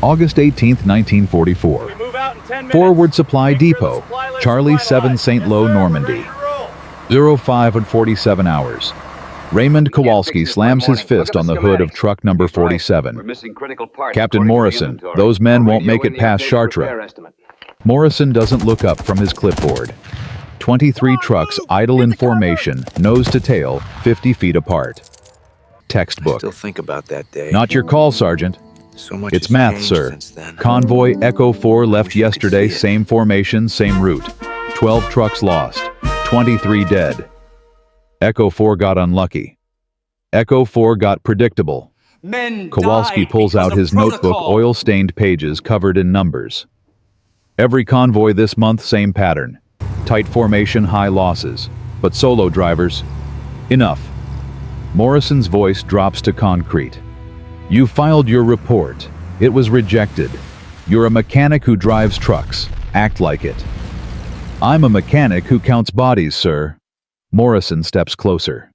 August 18, 1944. Forward Supply Depot, Charlie 7 St. Lo, Normandy. 05 and 47 hours. Raymond Kowalski slams his fist on the hood of truck number 47. Captain Morrison, those men won't make it past Chartres. Morrison doesn't look up from his clipboard. 23 trucks idle in formation, nose to tail, 50 feet apart. Textbook. Still think about that day. Not your call, Sergeant. So much It's has math, changed sir. since then. Convoy Echo 4 left yesterday, see it. same formation, same route. 12 trucks lost, 23 dead. Echo 4 got unlucky. Echo 4 got predictable. Kowalski pulls out his notebook, oil-stained pages covered in numbers. Every convoy this month, same pattern. Tight formation, high losses. But solo drivers, enough. Morrison's voice drops to concrete. You filed your report. It was rejected. You're a mechanic who drives trucks. Act like it. I'm a mechanic who counts bodies, sir. Morrison steps closer.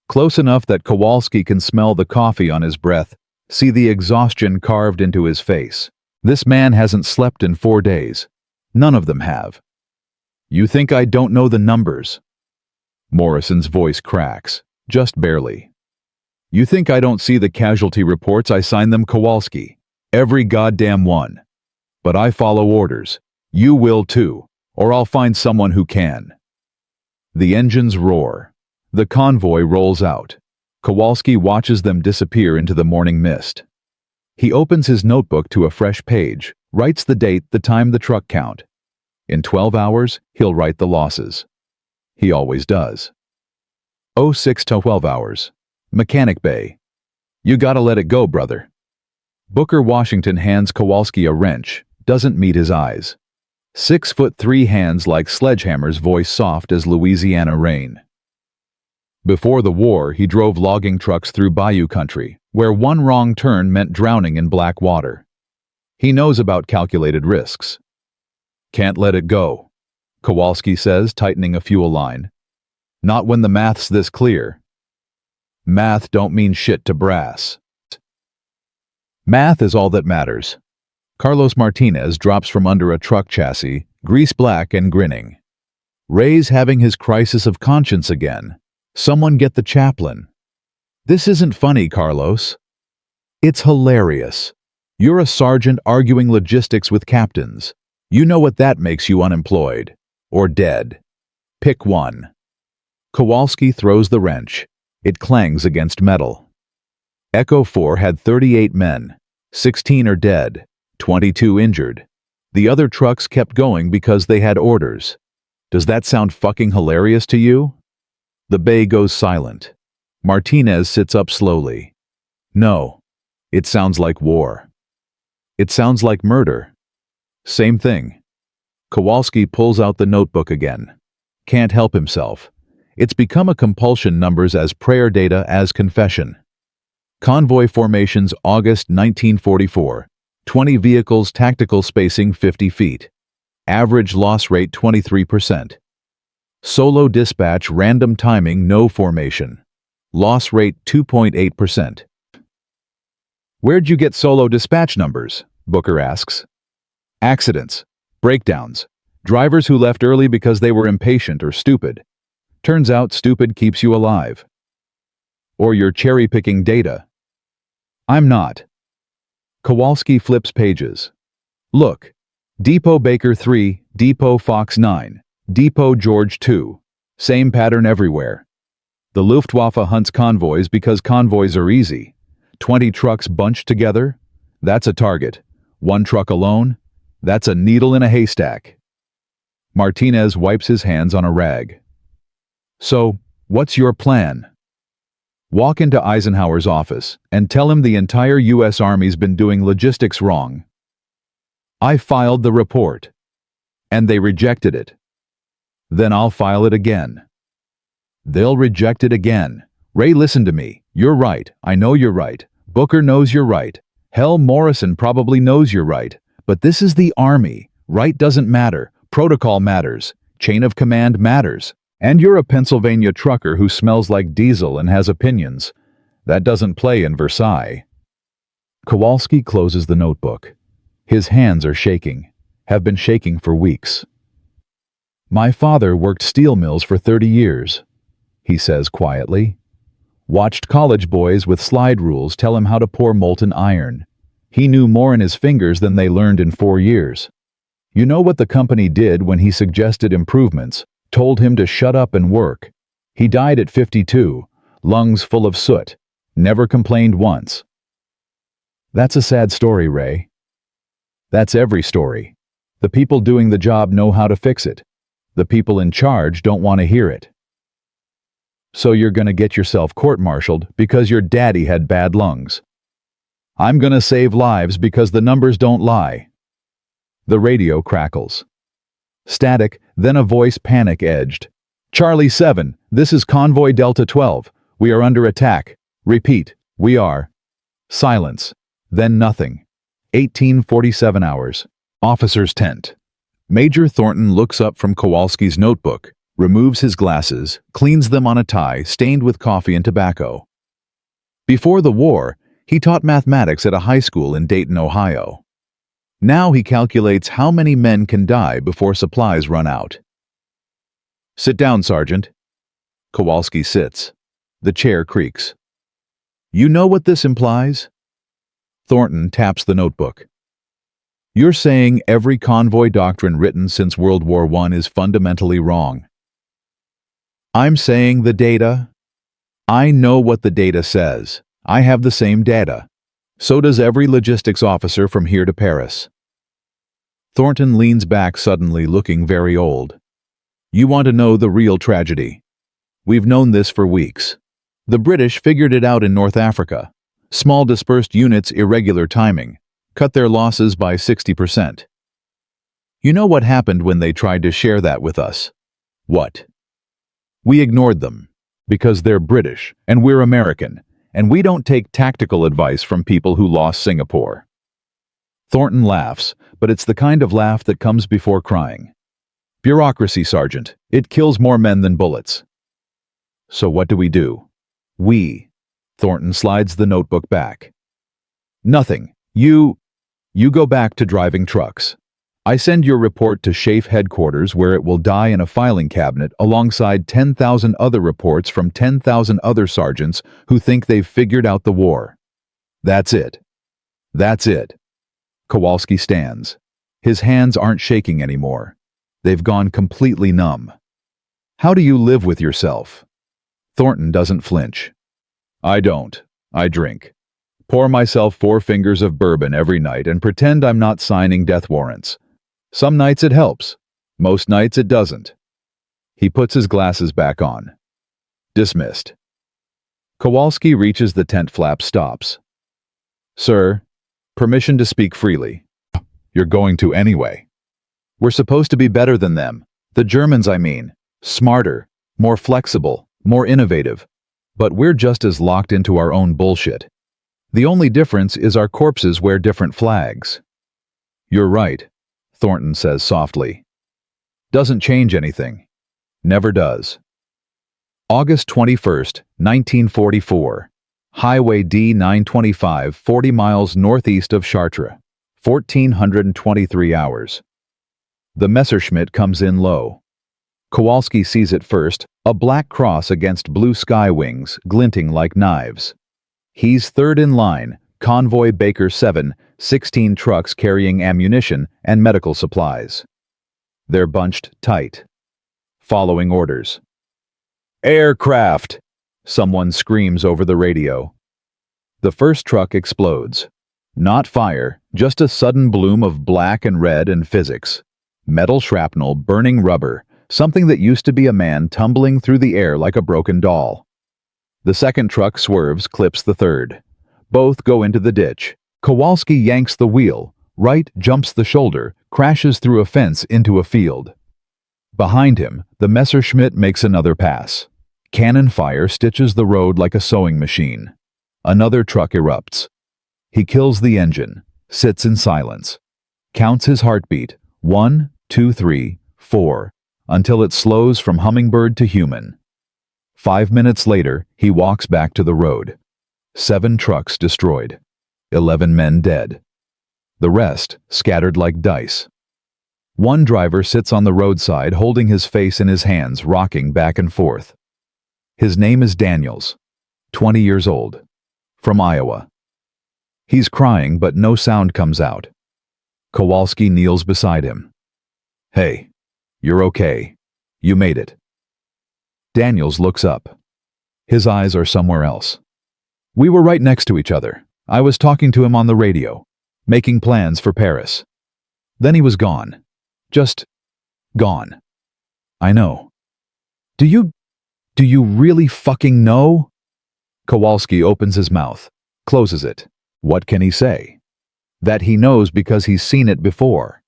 Close enough that Kowalski can smell the coffee on his breath, see the exhaustion carved into his face. This man hasn't slept in 4 days. None of them have. You think I don't know the numbers? Morrison's voice cracks, just barely. You think I don't see the casualty reports? I sign them, Kowalski. Every goddamn one. But I follow orders. You will too, or I'll find someone who can. The engines roar. The convoy rolls out. Kowalski watches them disappear into the morning mist. He opens his notebook to a fresh page, writes the date, the time, the truck count. In 12 hours, he'll write the losses. He always does. 06 to 12 hours. Mechanic Bay. You gotta let it go, brother. Booker Washington hands Kowalski a wrench, doesn't meet his eyes. 6'3" hands like sledgehammers, voice soft as Louisiana rain. Before the war, he drove logging trucks through bayou country, where one wrong turn meant drowning in black water. He knows about calculated risks. Can't let it go, Kowalski says, tightening a fuel line. Not when the math's this clear. Math don't mean shit to brass. Math is all that matters. Carlos Martinez drops from under a truck chassis, grease black and grinning. Ray's having his crisis of conscience again. Someone get the chaplain. This isn't funny, Carlos. It's hilarious. You're a sergeant arguing logistics with captains. You know what that makes you: unemployed. Or dead. Pick one. Kowalski throws the wrench. It clangs against metal. Echo 4 had 38 men. 16 are dead. 22 injured. The other trucks kept going because they had orders. Does that sound fucking hilarious to you? The bay goes silent. Martinez sits up slowly. No. It sounds like war. It sounds like murder. Same thing. Kowalski pulls out the notebook again. Can't help himself. It's become a compulsion, numbers as prayer, data as confession. Convoy formations, August 1944. 20 vehicles, tactical spacing 50 feet. Average loss rate 23%. Solo dispatch, random timing, no formation. Loss rate 2.8%. Where'd you get solo dispatch numbers? Booker asks. Accidents. Breakdowns. Drivers who left early because they were impatient or stupid. Turns out stupid keeps you alive. Or you're cherry-picking data. I'm not. Kowalski flips pages. Look. Depot Baker 3, Depot Fox 9, Depot George 2. Same pattern everywhere. The Luftwaffe hunts convoys because convoys are easy. 20 trucks bunched together? That's a target. One truck alone? That's a needle in a haystack. Martinez wipes his hands on a rag. So, what's your plan? Walk into Eisenhower's office and tell him the entire U.S. Army's been doing logistics wrong. I filed the report. And they rejected it. Then I'll file it again. They'll reject it again. Ray, listen to me. You're right. I know you're right. Booker knows you're right. Hell, Morrison probably knows you're right. But this is the Army. Right doesn't matter. Protocol matters. Chain of command matters. And you're a Pennsylvania trucker who smells like diesel and has opinions. That doesn't play in Versailles. Kowalski closes the notebook. His hands are shaking, have been shaking for weeks. "My father worked steel mills for 30 years, he says quietly. Watched college boys with slide rules tell him how to pour molten iron. He knew more in his fingers than they learned in 4 years. You know what the company did when he suggested improvements, told him to shut up and work? He died at 52, lungs full of soot, never complained once." That's a sad story, Ray. That's every story. The people doing the job know how to fix it. The people in charge don't want to hear it. So you're gonna get yourself court-martialed because your daddy had bad lungs. I'm gonna save lives because the numbers don't lie. The radio crackles. Static, then a voice panic-edged. "Charlie 7, this is Convoy Delta 12. We are under attack. Repeat, we are." Silence. Then nothing. 1847 hours. Officer's tent. Major Thornton looks up from Kowalski's notebook, removes his glasses, cleans them on a tie stained with coffee and tobacco. Before the war, he taught mathematics at a high school in Dayton, Ohio. Now he calculates how many men can die before supplies run out. "Sit down, Sergeant." Kowalski sits. The chair creaks. "You know what this implies?" Thornton taps the notebook. "You're saying every convoy doctrine written since World War I is fundamentally wrong." "I'm saying the data. I know what the data says. I have the same data. So does every logistics officer from here to Paris." Thornton leans back suddenly, looking very old. "You want to know the real tragedy? We've known this for weeks. The British figured it out in North Africa. Small dispersed units, irregular timing, cut their losses by 60%. You know what happened when they tried to share that with us? What? We ignored them, because they're British and we're American, and we don't take tactical advice from people who lost Singapore." Thornton laughs, but it's the kind of laugh that comes before crying. "Bureaucracy, Sergeant. It kills more men than bullets." "So what do we do?" "We." Thornton slides the notebook back. "Nothing. You go back to driving trucks. I send your report to SHAFE headquarters where it will die in a filing cabinet alongside 10,000 other reports from 10,000 other sergeants who think they've figured out the war. That's it. That's it." Kowalski stands. His hands aren't shaking anymore. They've gone completely numb. "How do you live with yourself?" Thornton doesn't flinch. "I don't. I drink. Pour myself 4 fingers of bourbon every night and pretend I'm not signing death warrants. Some nights it helps. Most nights it doesn't." He puts his glasses back on. Dismissed. Kowalski reaches the tent flap, stops. "Sir, permission to speak freely." "You're going to anyway." "We're supposed to be better than them. The Germans, I mean. Smarter, more flexible, more innovative. But we're just as locked into our own bullshit. The only difference is our corpses wear different flags." "You're right," Thornton says softly. "Doesn't change anything. Never does." August 21st, 1944. Highway D925, 40 miles northeast of Chartres. 1423 hours. The Messerschmitt comes in low. Kowalski sees it first, a black cross against blue sky wings, glinting like knives. He's third in line, Convoy Baker 7, 16 trucks carrying ammunition and medical supplies. They're bunched tight. Following orders. "Aircraft!" someone screams over the radio. The first truck explodes. Not fire, just a sudden bloom of black and red and physics. Metal shrapnel, burning rubber, something that used to be a man tumbling through the air like a broken doll. The second truck swerves, clips the third. Both go into the ditch. Kowalski yanks the wheel. Right jumps the shoulder, crashes through a fence into a field. Behind him, the Messerschmitt makes another pass. Cannon fire stitches the road like a sewing machine. Another truck erupts. He kills the engine, sits in silence, counts his heartbeat, 1, 2, 3, 4, until it slows from hummingbird to human. 5 minutes later, he walks back to the road. 7 trucks destroyed. 11 men dead. The rest scattered like dice. One driver sits on the roadside holding his face in his hands, rocking back and forth. His name is Daniels, 20 years old, from Iowa. He's crying, but no sound comes out. Kowalski kneels beside him. "Hey, you're okay. You made it." Daniels looks up. His eyes are somewhere else. "We were right next to each other. I was talking to him on the radio, making plans for Paris. Then he was gone. Just gone." "I know." Do you really fucking know?" Kowalski opens his mouth, closes it. What can he say? That he knows because he's seen it before.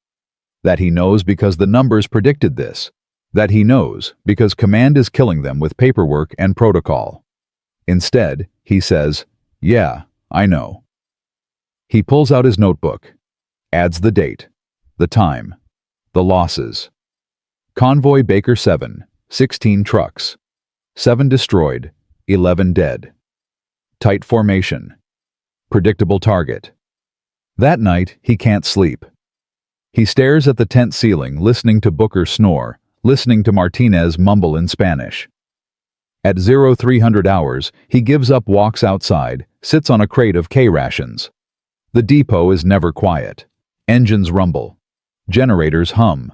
That he knows because the numbers predicted this. That he knows because command is killing them with paperwork and protocol. Instead, he says, "Yeah, I know." He pulls out his notebook, adds the date, the time, the losses. Convoy Baker 7, 16 trucks. 7 destroyed, 11 dead. Tight formation. Predictable target. That night, he can't sleep. He stares at the tent ceiling, listening to Booker snore, listening to Martinez mumble in Spanish. At 0300 hours, he gives up, walks outside, sits on a crate of K-rations. The depot is never quiet. Engines rumble. Generators hum.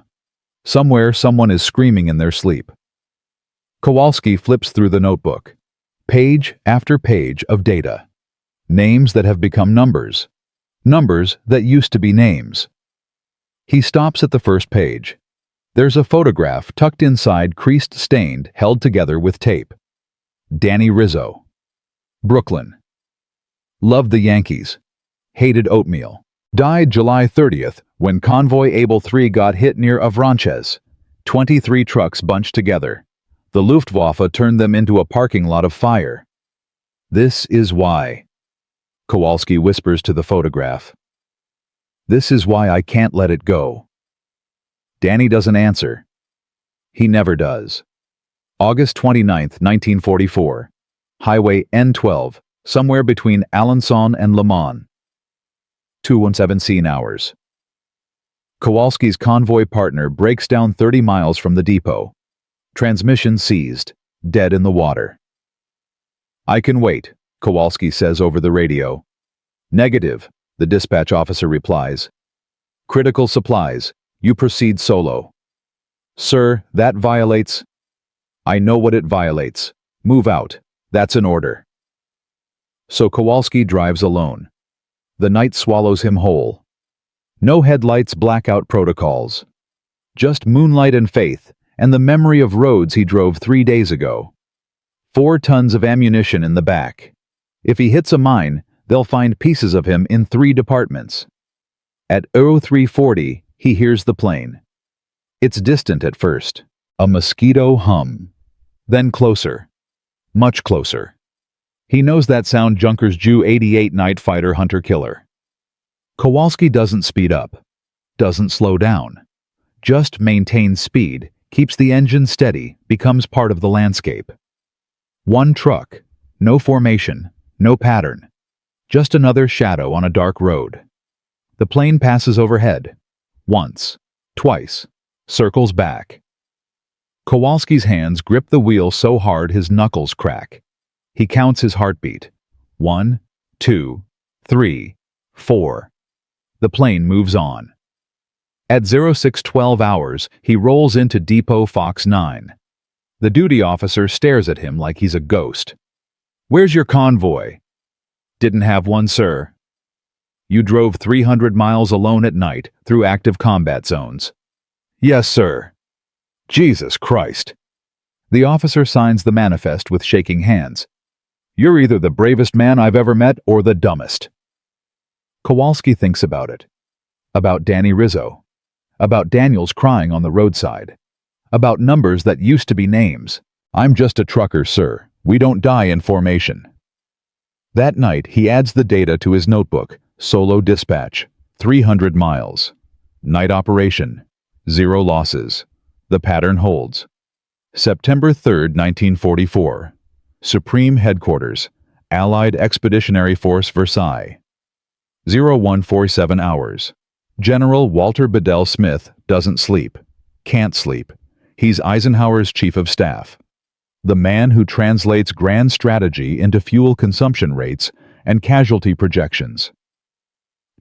Somewhere, someone is screaming in their sleep. Kowalski flips through the notebook. Page after page of data. Names that have become numbers. Numbers that used to be names. He stops at the first page. There's a photograph tucked inside, creased, stained, held together with tape. Danny Rizzo. Brooklyn. Loved the Yankees. Hated oatmeal. Died July 30th when Convoy Able 3 got hit near Avranches. 23 trucks bunched together. The Luftwaffe turned them into a parking lot of fire. This is why. Kowalski whispers to the photograph. This is why I can't let it go. Danny doesn't answer. He never does. August 29th, 1944. Highway N12, somewhere between Alençon and Le Mans. 2:17 hours. Kowalski's convoy partner breaks down 30 miles from the depot. Transmission seized, dead in the water. "I can wait," Kowalski says over the radio. "Negative," the dispatch officer replies. "Critical supplies, you proceed solo." "Sir, that violates—" "I know what it violates. Move out. That's an order." So Kowalski drives alone. The night swallows him whole. No headlights, blackout protocols. Just moonlight and faith, and the memory of roads he drove 3 days ago. 4 tons of ammunition in the back. If he hits a mine, they'll find pieces of him in 3 departments. At 0340, he hears the plane. It's distant at first, a mosquito hum. Then closer, much closer. He knows that sound, Junkers Ju-88 night fighter hunter-killer. Kowalski doesn't speed up, doesn't slow down. Just maintains speed, keeps the engine steady, becomes part of the landscape. 1 truck, no formation, no pattern. Just another shadow on a dark road. The plane passes overhead. Once, twice, circles back. Kowalski's hands grip the wheel so hard his knuckles crack. He counts his heartbeat. 1, 2, 3, 4. The plane moves on. At 0612 hours, he rolls into Depot Fox 9. The duty officer stares at him like he's a ghost. "Where's your convoy?" "Didn't have one, sir." "You drove 300 miles alone at night through active combat zones." "Yes, sir." "Jesus Christ." The officer signs the manifest with shaking hands. "You're either the bravest man I've ever met or the dumbest." Kowalski thinks about it. About Danny Rizzo. About Daniels crying on the roadside. About numbers that used to be names. "I'm just a trucker, sir. We don't die in formation." That night, he adds the data to his notebook. Solo dispatch, 300 miles. Night operation, 0 losses. The pattern holds. September 3rd, 1944. Supreme Headquarters, Allied Expeditionary Force Versailles. 0147 hours. General Walter Bedell Smith doesn't sleep. Can't sleep. He's Eisenhower's chief of staff. The man who translates grand strategy into fuel consumption rates and casualty projections.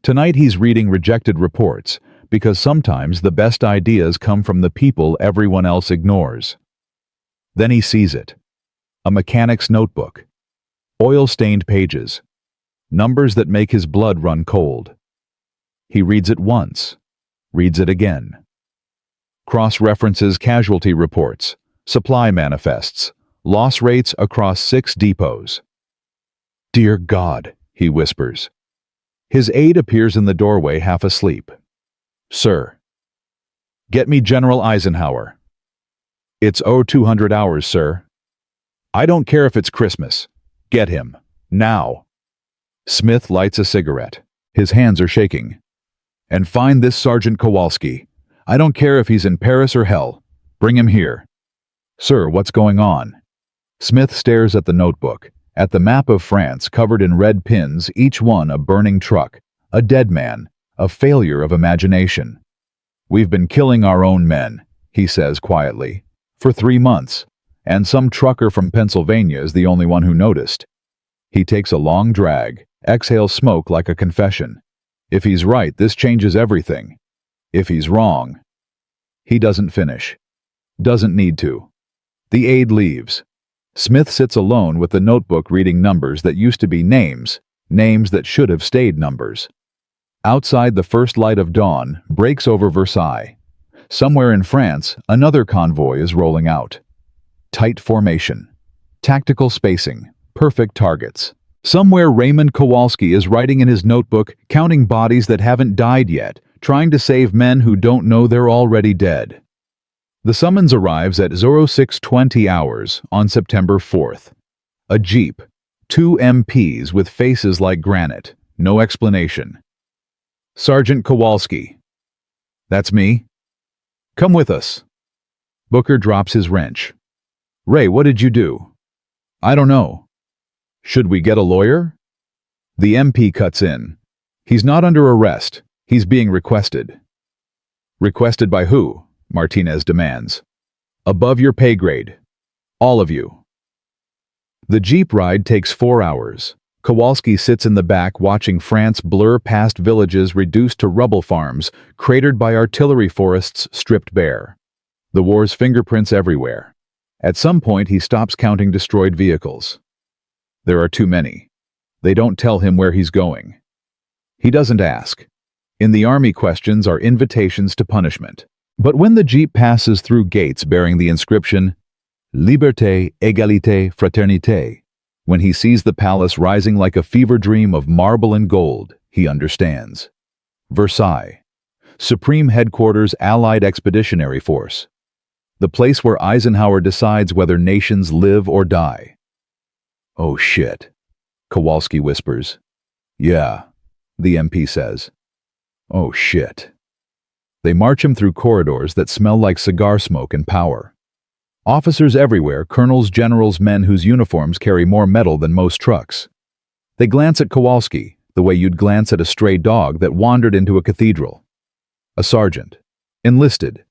Tonight he's reading rejected reports, because sometimes the best ideas come from the people everyone else ignores. Then he sees it. A mechanic's notebook. Oil-stained pages. Numbers that make his blood run cold. He reads it once. Reads it again. Cross-references casualty reports, supply manifests, loss rates across 6 depots. "Dear God," he whispers. His aide appears in the doorway half asleep. "Sir." "Get me General Eisenhower." "It's 0200 hours, sir." "I don't care if it's Christmas. Get him. Now." Smith lights a cigarette. His hands are shaking. "And find this Sergeant Kowalski. I don't care if he's in Paris or hell. Bring him here." "Sir, what's going on?" Smith stares at the notebook, at the map of France covered in red pins, each one a burning truck, a dead man, a failure of imagination. "We've been killing our own men," he says quietly, "for 3 months, and some trucker from Pennsylvania is the only one who noticed." He takes a long drag, exhales smoke like a confession. If he's right, this changes everything. If he's wrong... He doesn't finish. Doesn't need to. The aide leaves. Smith sits alone with the notebook reading numbers that used to be names, names that should have stayed numbers. Outside, the first light of dawn breaks over Versailles. Somewhere in France, another convoy is rolling out. Tight formation. Tactical spacing. Perfect targets. Somewhere Raymond Kowalski is writing in his notebook, counting bodies that haven't died yet, trying to save men who don't know they're already dead. The summons arrives at 0620 hours on September 4th. A jeep. 2 MPs with faces like granite. No explanation. "Sergeant Kowalski." "That's me." "Come with us." Booker drops his wrench. "Ray, what did you do?" "I don't know." "Should we get a lawyer?" The MP cuts in. "He's not under arrest. He's being requested." "Requested by who?" Martinez demands. "Above your pay grade. All of you." The jeep ride takes 4 hours. Kowalski sits in the back watching France blur past villages reduced to rubble farms, cratered by artillery forests stripped bare. The war's fingerprints everywhere. At some point he stops counting destroyed vehicles. There are too many. They don't tell him where he's going. He doesn't ask. In the army, questions are invitations to punishment. But when the jeep passes through gates bearing the inscription, Liberté, Égalité, Fraternité, when he sees the palace rising like a fever dream of marble and gold, he understands. Versailles. Supreme Headquarters Allied Expeditionary Force. The place where Eisenhower decides whether nations live or die. "Oh shit," Kowalski whispers. "Yeah," the MP says. "Oh shit." They march him through corridors that smell like cigar smoke and power. Officers everywhere, colonels, generals, men whose uniforms carry more metal than most trucks. They glance at Kowalski, the way you'd glance at a stray dog that wandered into a cathedral. A sergeant. Enlisted.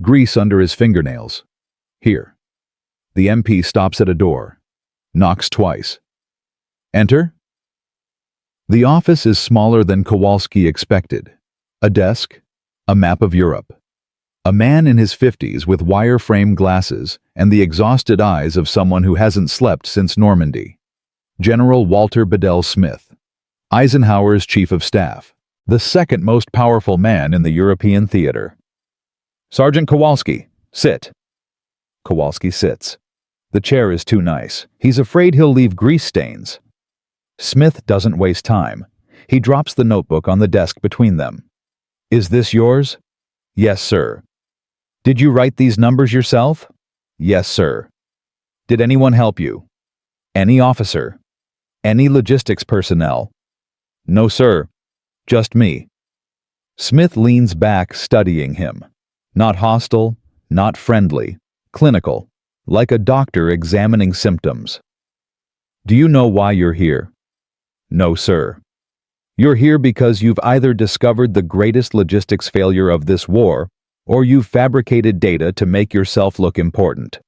Grease under his fingernails. "Here." The MP stops at a door. Knocks twice. "Enter?" The office is smaller than Kowalski expected. A desk. A map of Europe. A man in his 50s with wire-frame glasses and the exhausted eyes of someone who hasn't slept since Normandy. General Walter Bedell Smith. Eisenhower's chief of staff. The second most powerful man in the European theater. "Sergeant Kowalski, sit." Kowalski sits. The chair is too nice. He's afraid he'll leave grease stains. Smith doesn't waste time. He drops the notebook on the desk between them. "Is this yours?" "Yes, sir." "Did you write these numbers yourself?" "Yes, sir." "Did anyone help you?" "Any officer?" "Any logistics personnel?" "No, sir. Just me." Smith leans back, studying him. Not hostile, not friendly, clinical, like a doctor examining symptoms. "Do you know why you're here?" "No, sir." You're here because you've either discovered the greatest logistics failure of this war, or you've fabricated data to make yourself look important.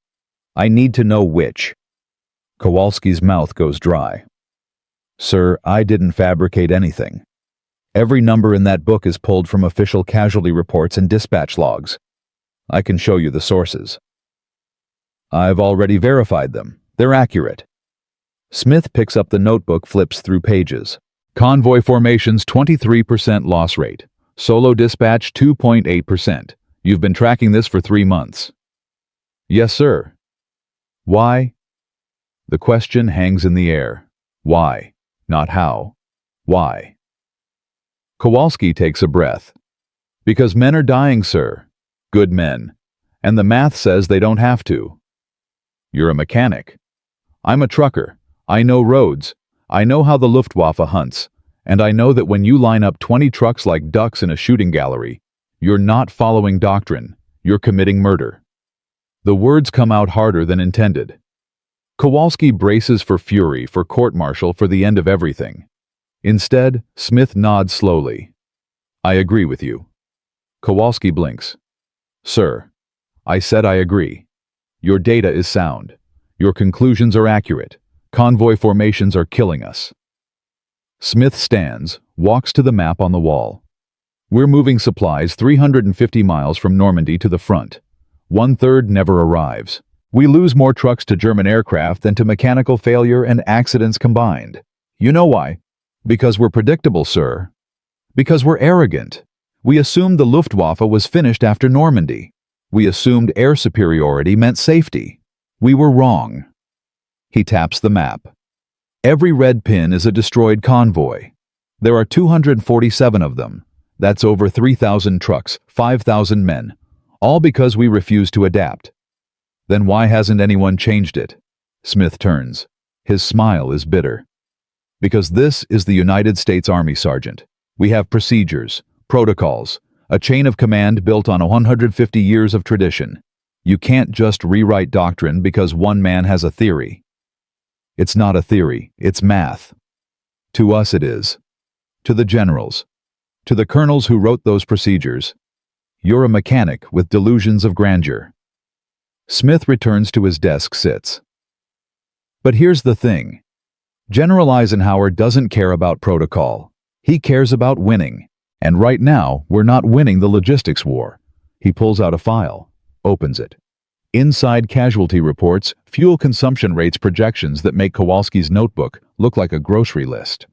I need to know which." Kowalski's mouth goes dry. "Sir, I didn't fabricate anything. Every number in that book is pulled from official casualty reports and dispatch logs. I can show you the sources. I've already verified them. They're accurate." Smith picks up the notebook, flips through pages. Convoy formations 23% loss rate. Solo dispatch 2.8%. You've been tracking this for 3 months. Yes, sir. Why? The question hangs in the air. Why? Not how. Why? Kowalski takes a breath. Because men are dying, sir. Good men. And the math says they don't have to. You're a mechanic. I'm a trucker. I know roads. I know how the Luftwaffe hunts. And I know that when you line up 20 trucks like ducks in a shooting gallery, you're not following doctrine. You're committing murder. The words come out harder than intended. Kowalski braces for fury, for court-martial, for the end of everything. Instead, Smith nods slowly. I agree with you. Kowalski blinks. Sir, I said I agree. Your data is sound. Your conclusions are accurate. Convoy formations are killing us. Smith stands, walks to the map on the wall. We're moving supplies 350 miles from Normandy to the front. 1/3 never arrives. We lose more trucks to German aircraft than to mechanical failure and accidents combined. You know why? Because we're predictable, sir. Because we're arrogant. We assumed the Luftwaffe was finished after Normandy. We assumed air superiority meant safety. We were wrong. He taps the map. Every red pin is a destroyed convoy. There are 247 of them. That's over 3,000 trucks, 5,000 men, all because we refuse to adapt. Then why hasn't anyone changed it? Smith turns. His smile is bitter. Because this is the United States Army, Sergeant. We have procedures, protocols, a chain of command built on 150 years of tradition. You can't just rewrite doctrine because one man has a theory. It's not a theory, it's math. To us it is. To the generals. To the colonels who wrote those procedures. You're a mechanic with delusions of grandeur. Smith returns to his desk, sits. But here's the thing. General Eisenhower doesn't care about protocol. He cares about winning. And right now, we're not winning the logistics war. He pulls out a file, opens it. Inside casualty reports, fuel consumption rates projections that make Kowalski's notebook look like a grocery list.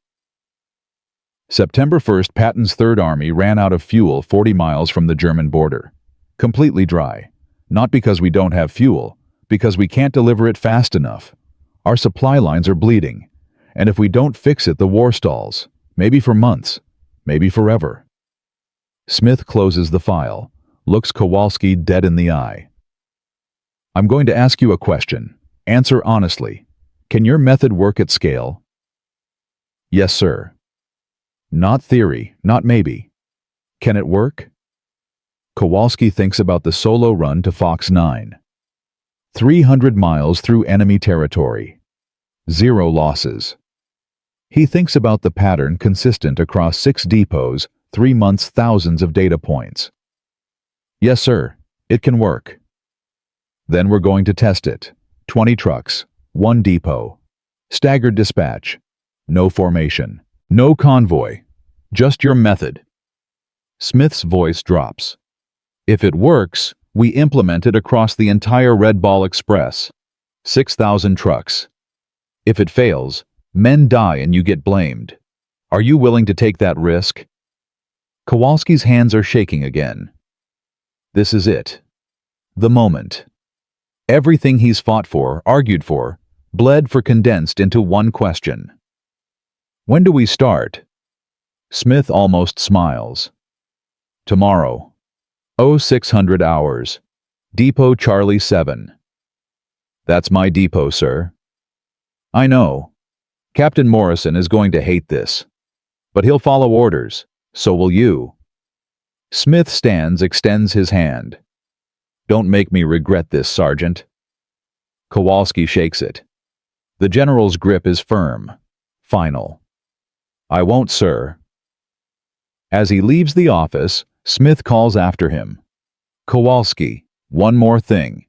September 1st, Patton's Third Army ran out of fuel 40 miles from the German border. Completely dry. Not because we don't have fuel, because we can't deliver it fast enough. Our supply lines are bleeding. And if we don't fix it, the war stalls. Maybe for months. Maybe forever. Smith closes the file, looks Kowalski dead in the eye. I'm going to ask you a question. Answer honestly. Can your method work at scale? Yes, sir. Not theory, not maybe. Can it work? Kowalski thinks about the solo run to Fox 9. 300 miles through enemy territory. 0 losses. He thinks about the pattern consistent across 6 depots, 3 months, thousands of data points. Yes, sir. It can work. Then we're going to test it. 20 trucks, 1 depot. Staggered dispatch. No formation. No convoy. Just your method. Smith's voice drops. If it works, we implement it across the entire Red Ball Express. 6,000 trucks. If it fails, men die and you get blamed. Are you willing to take that risk? Kowalski's hands are shaking again. This is it. The moment. Everything he's fought for, argued for, bled for condensed into one question. When do we start? Smith almost smiles. Tomorrow. 0600 hours. Depot Charlie 7. That's my depot, sir. I know. Captain Morrison is going to hate this. But he'll follow orders. So will you. Smith stands, extends his hand. Don't make me regret this, Sergeant. Kowalski shakes it. The general's grip is firm. Final. I won't, sir. As he leaves the office, Smith calls after him. Kowalski, one more thing.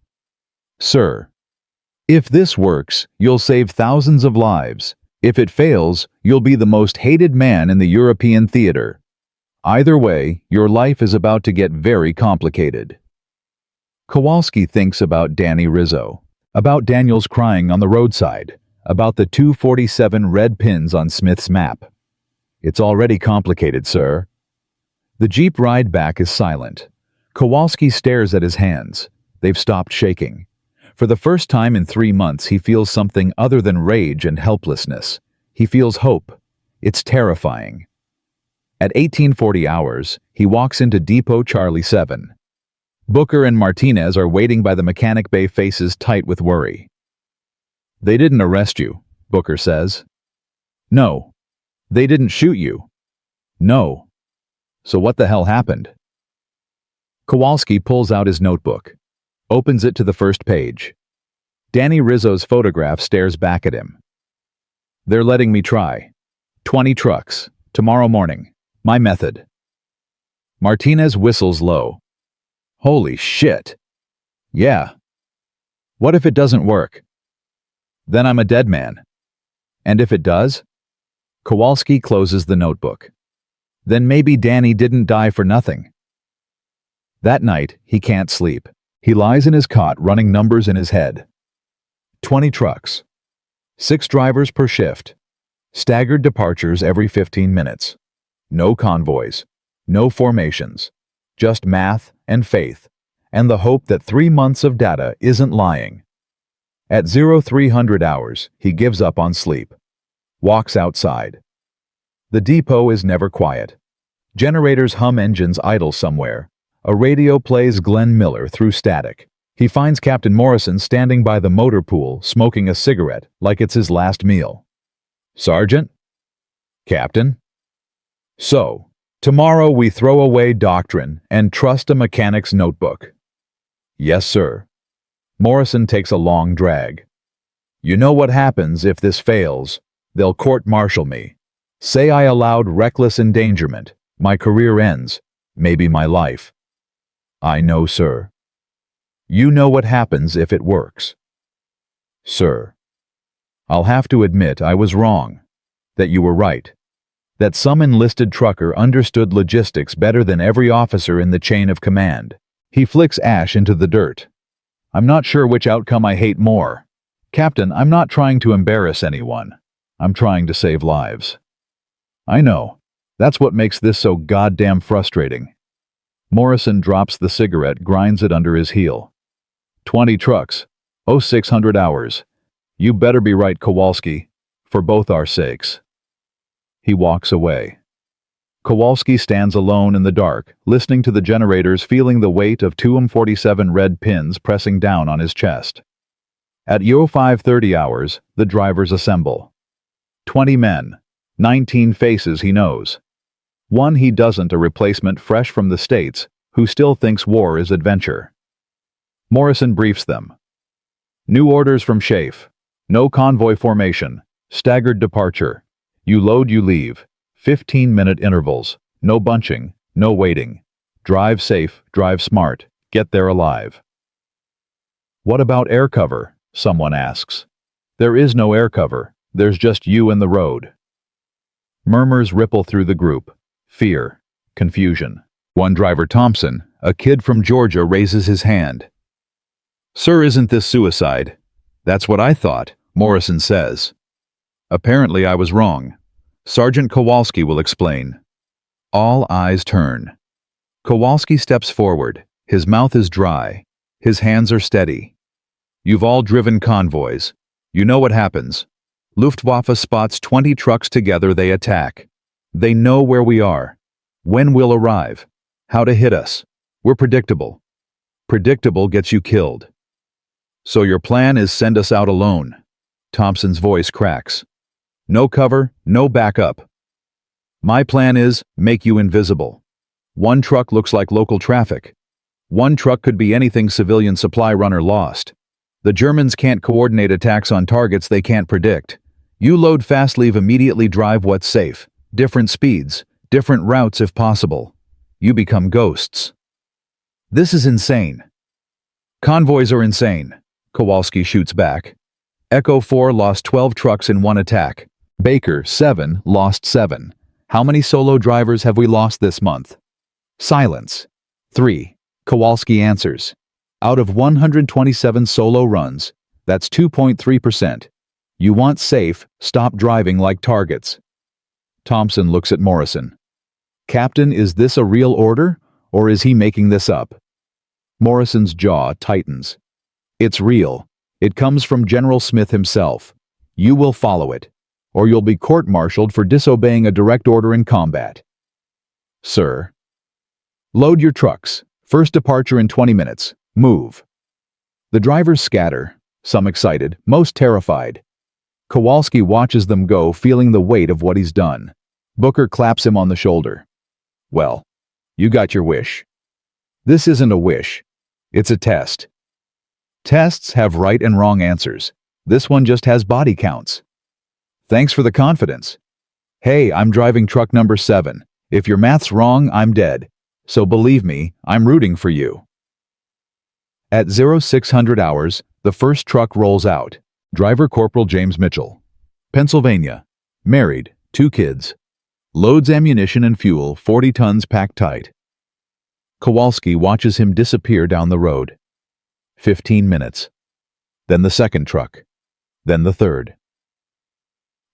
Sir, if this works, you'll save thousands of lives. If it fails, you'll be the most hated man in the European theater. Either way, your life is about to get very complicated. Kowalski thinks about Danny Rizzo, about Daniel's crying on the roadside, about the 247 red pins on Smith's map. It's already complicated, sir. The jeep ride back is silent. Kowalski stares at his hands. They've stopped shaking. For the first time in 3 months, he feels something other than rage and helplessness. He feels hope. It's terrifying. At 1840 hours, he walks into Depot Charlie 7. Booker and Martinez are waiting by the mechanic bay, faces tight with worry. They didn't arrest you, Booker says. No. They didn't shoot you. No. So what the hell happened? Kowalski pulls out his notebook, opens it to the first page. Danny Rizzo's photograph stares back at him. They're letting me try. 20 trucks, tomorrow morning. My method. Martinez whistles low. Holy shit. Yeah. What if it doesn't work? Then I'm a dead man. And if it does? Kowalski closes the notebook. Then maybe Danny didn't die for nothing. That night, he can't sleep. He lies in his cot running numbers in his head. 20 trucks. 6 drivers per shift. Staggered departures every 15 minutes. No convoys. No formations. Just math and faith, and the hope that 3 months of data isn't lying. At 0300 hours, he gives up on sleep. Walks outside. The depot is never quiet. Generators hum, engines idle somewhere. A radio plays Glenn Miller through static. He finds Captain Morrison standing by the motor pool, smoking a cigarette like it's his last meal. Sergeant? Captain? So, tomorrow we throw away doctrine and trust a mechanic's notebook. Yes, sir. Morrison takes a long drag. You know what happens if this fails? They'll court-martial me. Say I allowed reckless endangerment. My career ends. Maybe my life. I know, sir. You know what happens if it works. Sir. I'll have to admit I was wrong. That you were right. That some enlisted trucker understood logistics better than every officer in the chain of command. He flicks ash into the dirt. I'm not sure which outcome I hate more. Captain, I'm not trying to embarrass anyone. I'm trying to save lives. I know. That's what makes this so goddamn frustrating. Morrison drops the cigarette, grinds it under his heel. 20 trucks. 0600 hours. You better be right, Kowalski. For both our sakes. He walks away. Kowalski stands alone in the dark, listening to the generators, feeling the weight of 247 red pins pressing down on his chest. At 0530 hours, the drivers assemble. 20 men. 19 faces he knows. One he doesn't, a replacement fresh from the States, who still thinks war is adventure. Morrison briefs them. New orders from Schaeff. No convoy formation. Staggered departure. You load, you leave. 15-minute intervals. No bunching. No waiting. Drive safe, drive smart. Get there alive. What about air cover? Someone asks. There is no air cover. There's just you and the road. Murmurs ripple through the group. Fear. Confusion. One driver, Thompson, a kid from Georgia, raises his hand. Sir, isn't this suicide? That's what I thought, Morrison says. Apparently I was wrong. Sergeant Kowalski will explain. All eyes turn. Kowalski steps forward. His mouth is dry. His hands are steady. You've all driven convoys. You know what happens. Luftwaffe spots 20 trucks together, they attack. They know where we are, when we'll arrive, how to hit us. We're predictable. Predictable gets you killed. So your plan is send us out alone. Thompson's voice cracks. No cover, no backup. My plan is make you invisible. One truck looks like local traffic. One truck could be anything, civilian supply runner lost. The Germans can't coordinate attacks on targets they can't predict. You load fast, leave immediately, drive what's safe. Different speeds, Different routes if possible. You become ghosts. This is insane. Convoys are insane, Kowalski shoots back. Echo 4 lost 12 trucks in one attack. Baker 7 lost 7. How many solo drivers have we lost this month? Silence. 3. Kowalski answers. Out of 127 solo runs, that's 2.3%. You want safe, stop driving like targets. Thompson looks at Morrison. Captain, is this a real order, or is he making this up? Morrison's jaw tightens. It's real. It comes from General Smith himself. You will follow it, or you'll be court-martialed for disobeying a direct order in combat. Sir. Load your trucks. First departure in 20 minutes. Move. The drivers scatter, some excited, most terrified. Kowalski watches them go, feeling the weight of what he's done. Booker claps him on the shoulder. Well, you got your wish. This isn't a wish. It's a test. Tests have right and wrong answers. This one just has body counts. Thanks for the confidence. Hey, I'm driving truck number 7. If your math's wrong, I'm dead. So believe me, I'm rooting for you. At 0600 hours, the first truck rolls out. Driver Corporal James Mitchell. Pennsylvania. Married, 2 kids. Loads ammunition and fuel, 40 tons packed tight. Kowalski watches him disappear down the road. 15 minutes. Then the second truck. Then the third.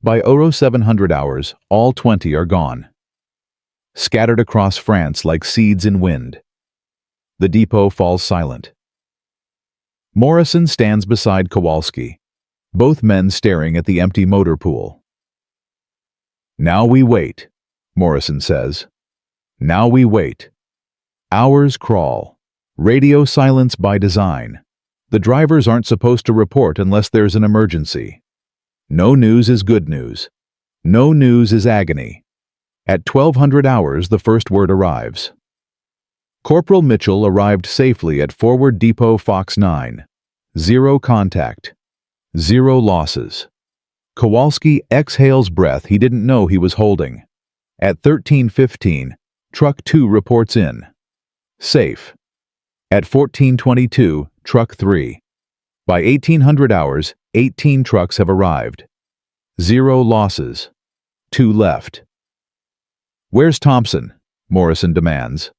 By 0700 hours, all 20 are gone. Scattered across France like seeds in wind. The depot falls silent. Morrison stands beside Kowalski, both men staring at the empty motor pool. Now we wait, Morrison says. Now we wait. Hours crawl. Radio silence by design. The drivers aren't supposed to report unless there's an emergency. No news is good news. No news is agony. At 1200 hours, the first word arrives. Corporal Mitchell arrived safely at Forward Depot Fox 9. 0 contact. 0 losses. Kowalski exhales breath he didn't know he was holding. At 13:15, Truck 2 reports in. Safe. At 14:22, Truck 3. By 1800 hours, 18 trucks have arrived. 0 losses. 2 left. Where's Thompson? Morrison demands.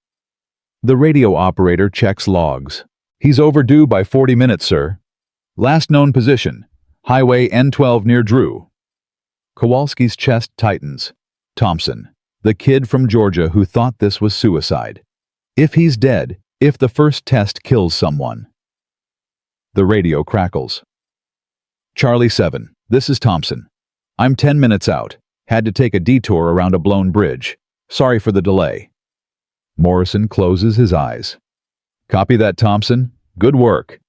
The radio operator checks logs. He's overdue by 40 minutes, sir. Last known position, Highway N12 near Drew. Kowalski's chest tightens. Thompson, the kid from Georgia who thought this was suicide. If he's dead, if the first test kills someone. The radio crackles. Charlie 7, this is Thompson. I'm 10 minutes out. Had to take a detour around a blown bridge. Sorry for the delay. Morrison closes his eyes. Copy that, Thompson. Good work.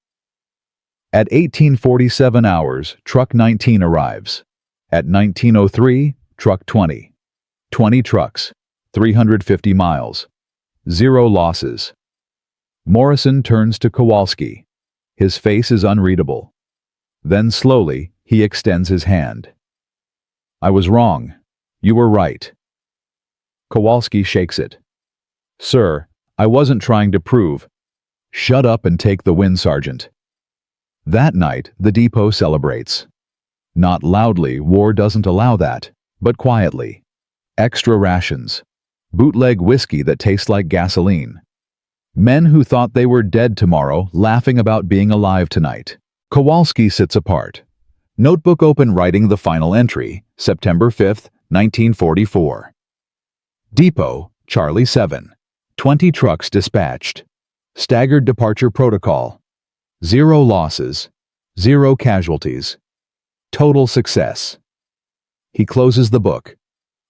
At 1847 hours, Truck 19 arrives. At 1903, Truck 20. 20 trucks, 350 miles. 0 losses. Morrison turns to Kowalski. His face is unreadable. Then slowly, he extends his hand. I was wrong. You were right. Kowalski shakes it. Sir, I wasn't trying to prove. Shut up and take the win, Sergeant. That night, the depot celebrates. Not loudly, war doesn't allow that, but quietly. Extra rations. Bootleg whiskey that tastes like gasoline. Men who thought they were dead tomorrow laughing about being alive tonight. Kowalski sits apart. Notebook open, writing the final entry, September 5th, 1944. Depot, Charlie 7. 20 trucks dispatched. Staggered departure protocol. 0 losses. 0 casualties. Total success. He closes the book.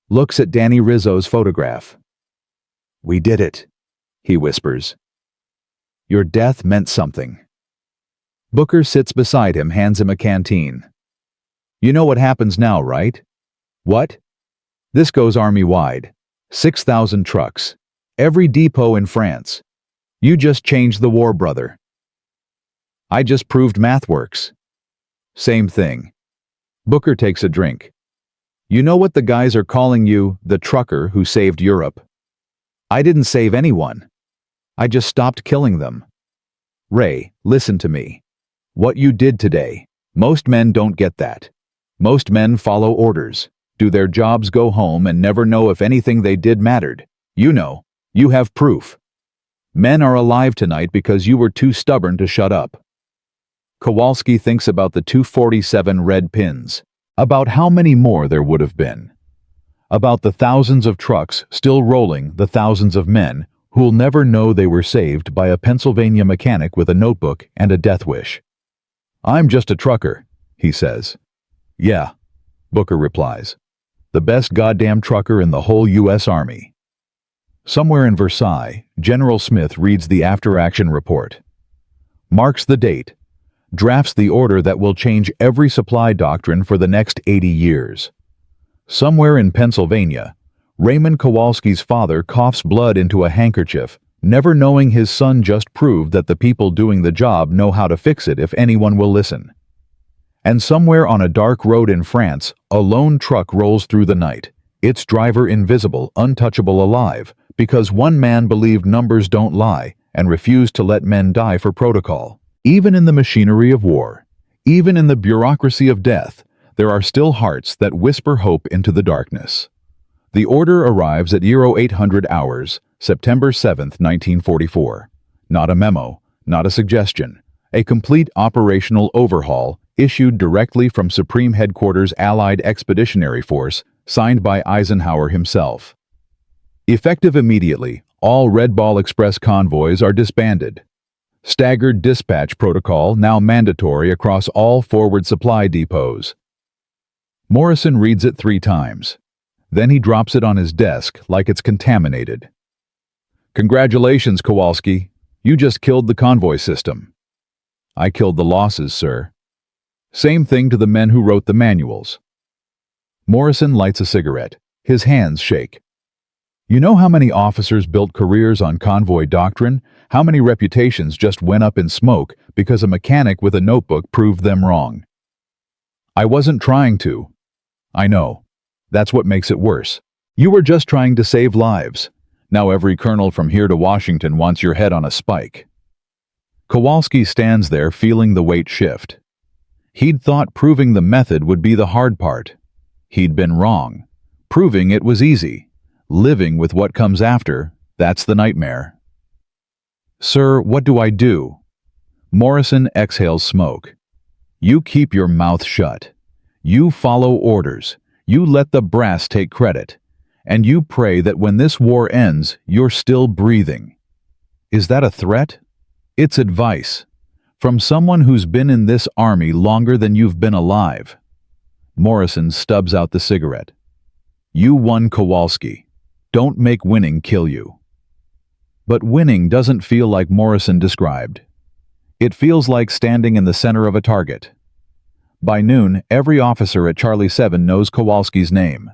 Looks at Danny Rizzo's photograph. We did it, he whispers. Your death meant something. Booker sits beside him, hands him a canteen. You know what happens now, right? What? This goes army-wide. 6,000 trucks. Every depot in France. You just changed the war, brother. I just proved math works. Same thing. Booker takes a drink. You know what the guys are calling you, the trucker who saved Europe. I didn't save anyone. I just stopped killing them. Ray, listen to me. What you did today, most men don't get that. Most men follow orders, do their jobs, go home, and never know if anything they did mattered. You know, you have proof. Men are alive tonight because you were too stubborn to shut up. Kowalski thinks about the 247 red pins, about how many more there would have been, about the thousands of trucks still rolling the thousands of men who'll never know they were saved by a Pennsylvania mechanic with a notebook and a death wish. I'm just a trucker, he says. Yeah, Booker replies. The best goddamn trucker in the whole U.S. Army. Somewhere in Versailles, General Smith reads the after-action report, marks the date, drafts the order that will change every supply doctrine for the next 80 years. Somewhere in Pennsylvania, Raymond Kowalski's father coughs blood into a handkerchief, never knowing his son just proved that the people doing the job know how to fix it if anyone will listen. And somewhere on a dark road in France, a lone truck rolls through the night, its driver invisible, untouchable, alive, because one man believed numbers don't lie and refused to let men die for protocol. Even in the machinery of war, even in the bureaucracy of death, there are still hearts that whisper hope into the darkness. The order arrives at 0800 hours, September 7th, 1944. Not a memo, not a suggestion. A complete operational overhaul issued directly from Supreme Headquarters Allied Expeditionary Force, signed by Eisenhower himself. Effective immediately, all Red Ball Express convoys are disbanded. Staggered dispatch protocol now mandatory across all forward supply depots. Morrison reads it 3 times. Then he drops it on his desk like it's contaminated. Congratulations, Kowalski. You just killed the convoy system. I killed the losses, sir. Same thing to the men who wrote the manuals. Morrison lights a cigarette. His hands shake. You know how many officers built careers on convoy doctrine? How many reputations just went up in smoke because a mechanic with a notebook proved them wrong? I wasn't trying to. I know. That's what makes it worse. You were just trying to save lives. Now every colonel from here to Washington wants your head on a spike. Kowalski stands there feeling the weight shift. He'd thought proving the method would be the hard part. He'd been wrong. Proving it was easy. Living with what comes after, that's the nightmare. Sir, what do I do? Morrison exhales smoke. You keep your mouth shut. You follow orders. You let the brass take credit. And you pray that when this war ends, you're still breathing. Is that a threat? It's advice. From someone who's been in this army longer than you've been alive. Morrison stubs out the cigarette. You won, Kowalski. Don't make winning kill you. But winning doesn't feel like Morrison described. It feels like standing in the center of a target. By noon, every officer at Charlie 7 knows Kowalski's name.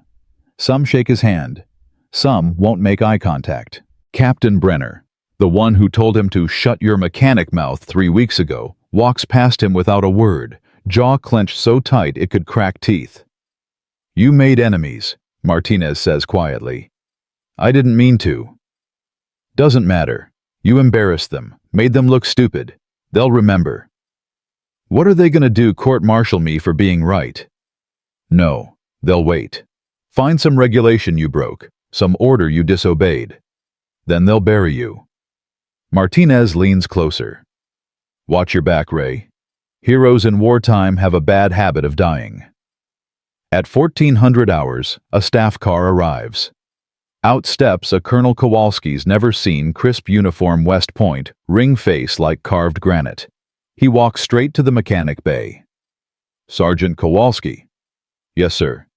Some shake his hand. Some won't make eye contact. Captain Brenner, the one who told him to shut your mechanic mouth 3 weeks ago, walks past him without a word, jaw clenched so tight it could crack teeth. You made enemies, Martinez says quietly. I didn't mean to. Doesn't matter. You embarrassed them, made them look stupid. They'll remember. What are they going to do, court-martial me for being right? No, they'll wait. Find some regulation you broke, some order you disobeyed. Then they'll bury you. Martinez leans closer. Watch your back, Ray. Heroes in wartime have a bad habit of dying. At 1400 hours, a staff car arrives. Out steps a Colonel Kowalski's never-seen crisp uniform West Point, ring face like carved granite. He walks straight to the mechanic bay. Sergeant Kowalski. Yes, sir.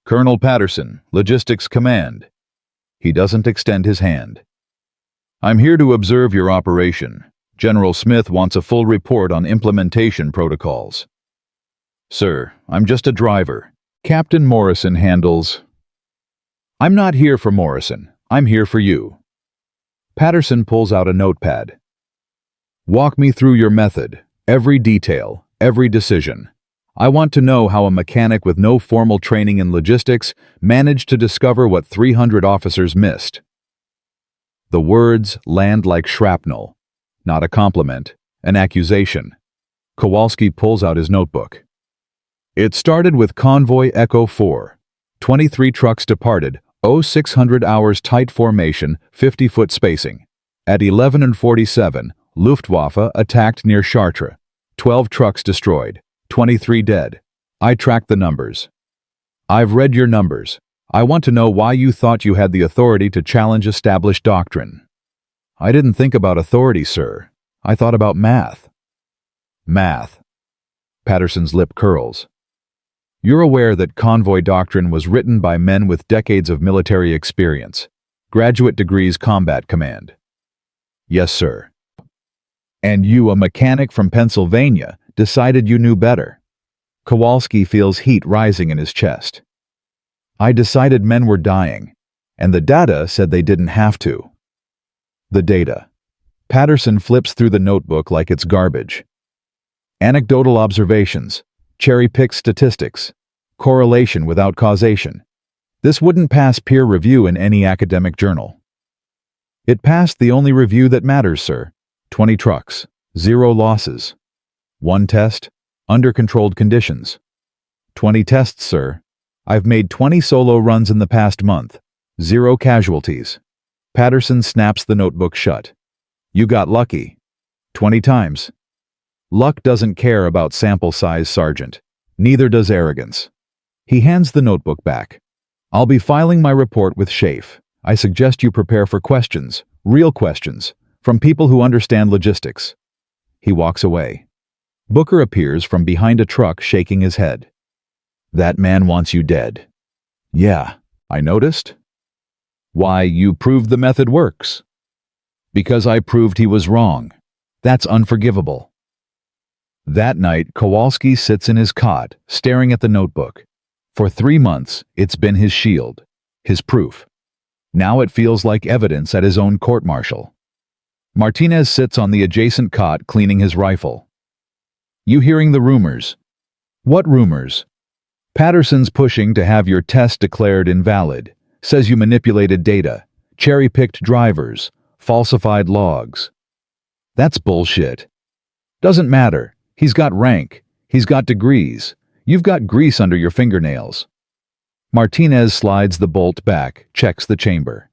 Colonel Patterson, Logistics Command. He doesn't extend his hand. I'm here to observe your operation. General Smith wants a full report on implementation protocols. Sir, I'm just a driver. Captain Morrison handles... I'm not here for Morrison. I'm here for you. Patterson pulls out a notepad. Walk me through your method, every detail, every decision. I want to know how a mechanic with no formal training in logistics managed to discover what 300 officers missed. The words land like shrapnel. Not a compliment, an accusation. Kowalski pulls out his notebook. It started with Convoy Echo 4. 23 trucks departed, 0600 hours tight formation, 50-foot spacing. At 11:47, Luftwaffe attacked near Chartres. 12 trucks destroyed, 23 dead. I tracked the numbers. I've read your numbers. I want to know why you thought you had the authority to challenge established doctrine. I didn't think about authority, sir. I thought about math. Math. Patterson's lip curls. You're aware that convoy doctrine was written by men with decades of military experience, graduate degrees combat command. Yes, sir. And you, a mechanic from Pennsylvania, decided you knew better. Kowalski feels heat rising in his chest. I decided men were dying, and the data said they didn't have to. The data. Patterson flips through the notebook like it's garbage. Anecdotal observations, cherry-picked statistics, correlation without causation. This wouldn't pass peer review in any academic journal. It passed the only review that matters, sir. 20 trucks, 0 losses. 1 test, under controlled conditions. 20 tests, sir. I've made 20 solo runs in the past month. 0 casualties. Patterson snaps the notebook shut. You got lucky. 20 times. Luck doesn't care about sample size, Sergeant. Neither does arrogance. He hands the notebook back. I'll be filing my report with Schaeff. I suggest you prepare for questions, real questions, from people who understand logistics. He walks away. Booker appears from behind a truck, shaking his head. That man wants you dead. Yeah, I noticed. Why, you proved the method works. Because I proved he was wrong. That's unforgivable. That night, Kowalski sits in his cot, staring at the notebook. For 3 months, it's been his shield, his proof. Now it feels like evidence at his own court-martial. Martinez sits on the adjacent cot, cleaning his rifle. You hearing the rumors? What rumors? Patterson's pushing to have your test declared invalid. Says you manipulated data, cherry-picked drivers, falsified logs. That's bullshit. Doesn't matter. He's got rank. He's got degrees. You've got grease under your fingernails. Martinez slides the bolt back, checks the chamber.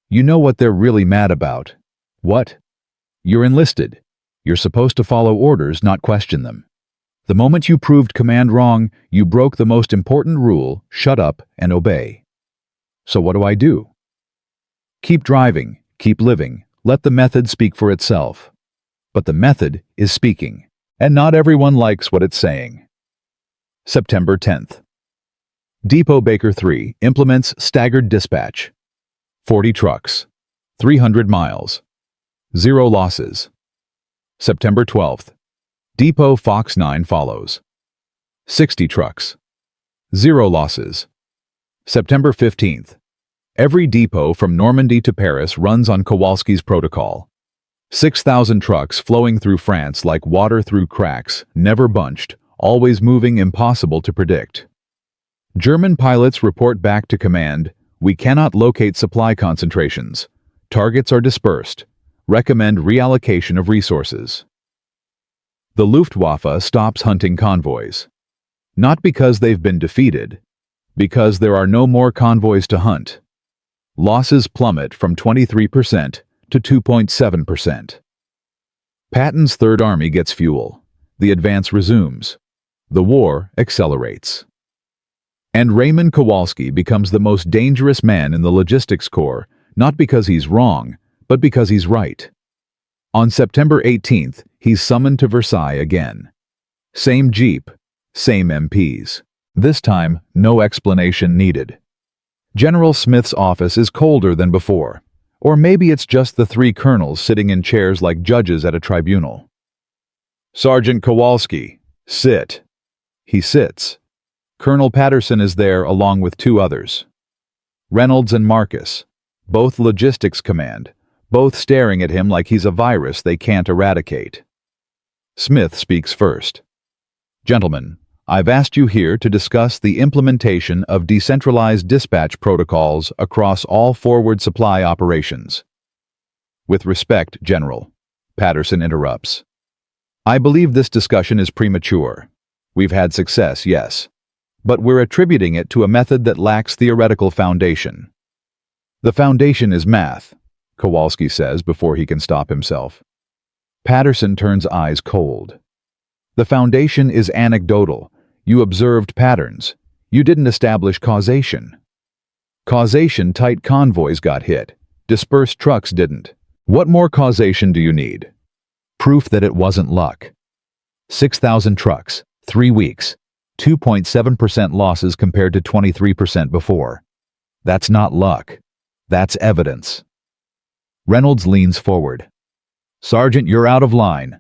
You know what they're really mad about. What? You're enlisted. You're supposed to follow orders, not question them. The moment you proved command wrong, you broke the most important rule: shut up and obey. So what do? Keep driving, keep living, let the method speak for itself. But the method is speaking, and not everyone likes what it's saying. September 10th. Depot Baker 3 implements staggered dispatch. 40 trucks. 300 miles. 0 losses. September 12th. Depot Fox 9 follows. 60 trucks. 0 losses. September 15th. Every depot from Normandy to Paris runs on Kowalski's protocol. 6,000 trucks flowing through France like water through cracks, never bunched, always moving, impossible to predict. German pilots report back to command, we cannot locate supply concentrations. Targets are dispersed. Recommend reallocation of resources. The Luftwaffe stops hunting convoys. Not because they've been defeated, because there are no more convoys to hunt. Losses plummet from 23% to 2.7%. Patton's Third Army gets fuel. The advance resumes. The war accelerates. And Raymond Kowalski becomes the most dangerous man in the Logistics Corps, not because he's wrong, but because he's right. On September 18th, he's summoned to Versailles again. Same jeep, same MPs. This time, no explanation needed. General Smith's office is colder than before. Or maybe it's just the 3 colonels sitting in chairs like judges at a tribunal. Sergeant Kowalski, sit. He sits. Colonel Patterson is there along with 2 others. Reynolds and Marcus, both logistics command, both staring at him like he's a virus they can't eradicate. Smith speaks first. Gentlemen, I've asked you here to discuss the implementation of decentralized dispatch protocols across all forward supply operations. With respect, General, Patterson interrupts. I believe this discussion is premature. We've had success, yes, but we're attributing it to a method that lacks theoretical foundation. The foundation is math, Kowalski says before he can stop himself. Patterson turns eyes cold. The foundation is anecdotal. You observed patterns. You didn't establish causation. Causation, tight convoys got hit. Dispersed trucks didn't. What more causation do you need? Proof that it wasn't luck. 6,000 trucks, 3 weeks, 2.7% losses compared to 23% before. That's not luck. That's evidence. Reynolds leans forward. Sergeant, you're out of line.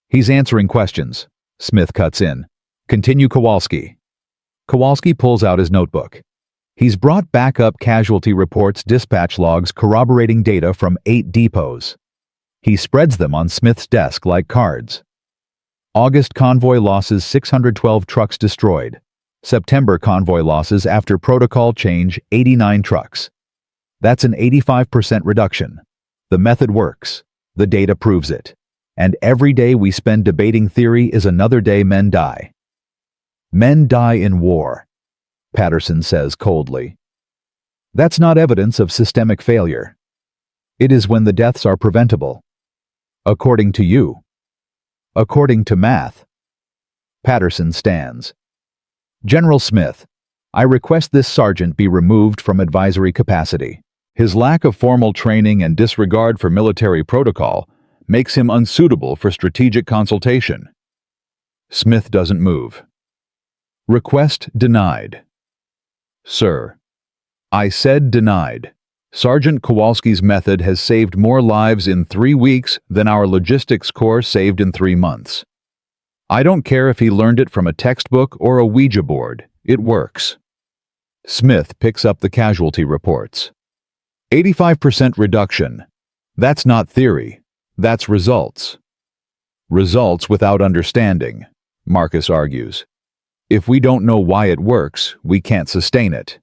He's answering questions. Smith cuts in. Continue, Kowalski. Kowalski pulls out his notebook. He's brought backup casualty reports, dispatch logs corroborating data from 8 depots. He spreads them on Smith's desk like cards. August convoy losses, 612 trucks destroyed. September convoy losses after protocol change, 89 trucks. That's an 85% reduction. The method works. The data proves it. And every day we spend debating theory is another day men die. Men die in war, Patterson says coldly. That's not evidence of systemic failure. It is when the deaths are preventable. According to you. According to math. Patterson stands. General Smith, I request this sergeant be removed from advisory capacity. His lack of formal training and disregard for military protocol makes him unsuitable for strategic consultation. Smith doesn't move. Request denied. Sir, I said denied. Sergeant Kowalski's method has saved more lives in 3 weeks than our logistics corps saved in 3 months. I don't care if he learned it from a textbook or a Ouija board. It works. Smith picks up the casualty reports. 85% reduction. That's not theory. That's results. Results without understanding, Marcus argues. If we don't know why it works, we can't sustain it.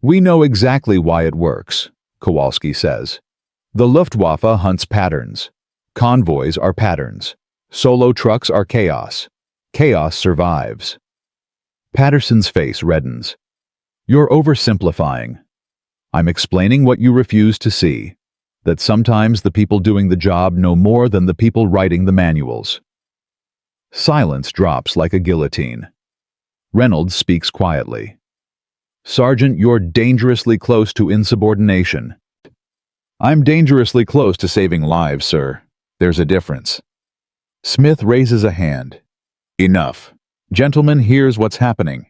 We know exactly why it works, Kowalski says. The Luftwaffe hunts patterns. Convoys are patterns. Solo trucks are chaos. Chaos survives. Patterson's face reddens. You're oversimplifying. I'm explaining what you refuse to see, that sometimes the people doing the job know more than the people writing the manuals. Silence drops like a guillotine. Reynolds speaks quietly. Sergeant, you're dangerously close to insubordination. I'm dangerously close to saving lives, sir. There's a difference. Smith raises a hand. Enough. Gentlemen, here's what's happening.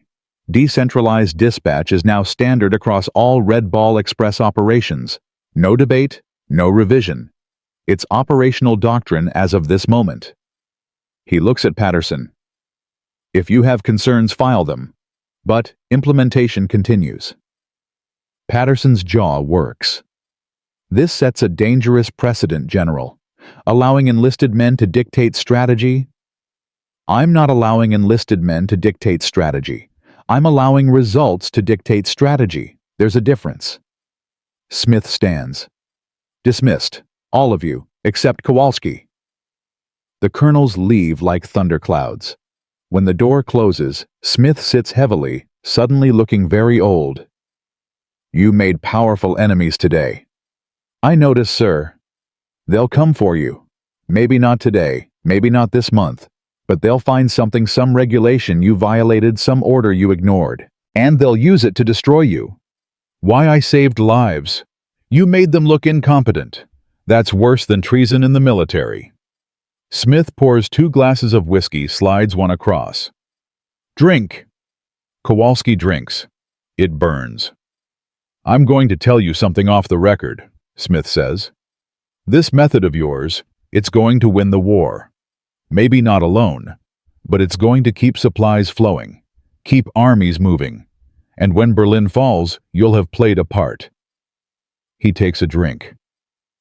Decentralized dispatch is now standard across all Red Ball Express operations. No debate, no revision. It's operational doctrine as of this moment. He looks at Patterson. If you have concerns, file them. But implementation continues. Patterson's jaw works. This sets a dangerous precedent, General. Allowing enlisted men to dictate strategy. I'm not allowing enlisted men to dictate strategy. I'm allowing results to dictate strategy. There's a difference. Smith stands. Dismissed. All of you, except Kowalski. The colonels leave like thunderclouds. When the door closes, Smith sits heavily, suddenly looking very old. You made powerful enemies today. I notice, sir. They'll come for you. Maybe not today, maybe not this month, but they'll find something, some regulation you violated, some order you ignored, and they'll use it to destroy you. Why I saved lives. You made them look incompetent. That's worse than treason in the military. Smith pours 2 glasses of whiskey, slides one across. Drink. Kowalski drinks. It burns. I'm going to tell you something off the record, Smith says. This method of yours, it's going to win the war. Maybe not alone, but it's going to keep supplies flowing, keep armies moving, and when Berlin falls, you'll have played a part. He takes a drink.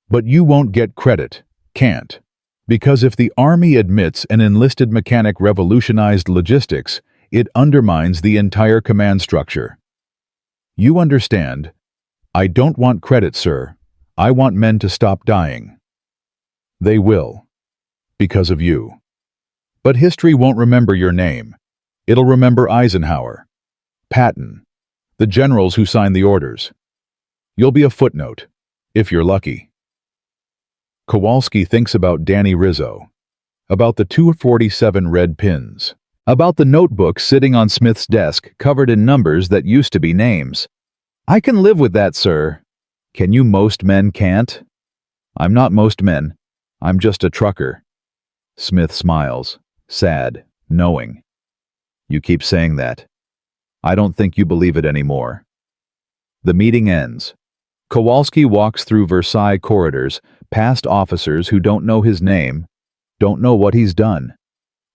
But you won't get credit. Can't. Because if the Army admits an enlisted mechanic revolutionized logistics, it undermines the entire command structure. You understand? I don't want credit, sir. I want men to stop dying. They will. Because of you. But history won't remember your name. It'll remember Eisenhower, Patton, the generals who signed the orders. You'll be a footnote, if you're lucky. Kowalski thinks about Danny Rizzo, about the 247 red pins, about the notebook sitting on Smith's desk covered in numbers that used to be names. I can live with that, sir. Can you? Most men can't. I'm not most men. I'm just a trucker. Smith smiles, sad, knowing. You keep saying that. I don't think you believe it anymore. The meeting ends. Kowalski walks through Versailles corridors, past officers who don't know his name, don't know what he's done,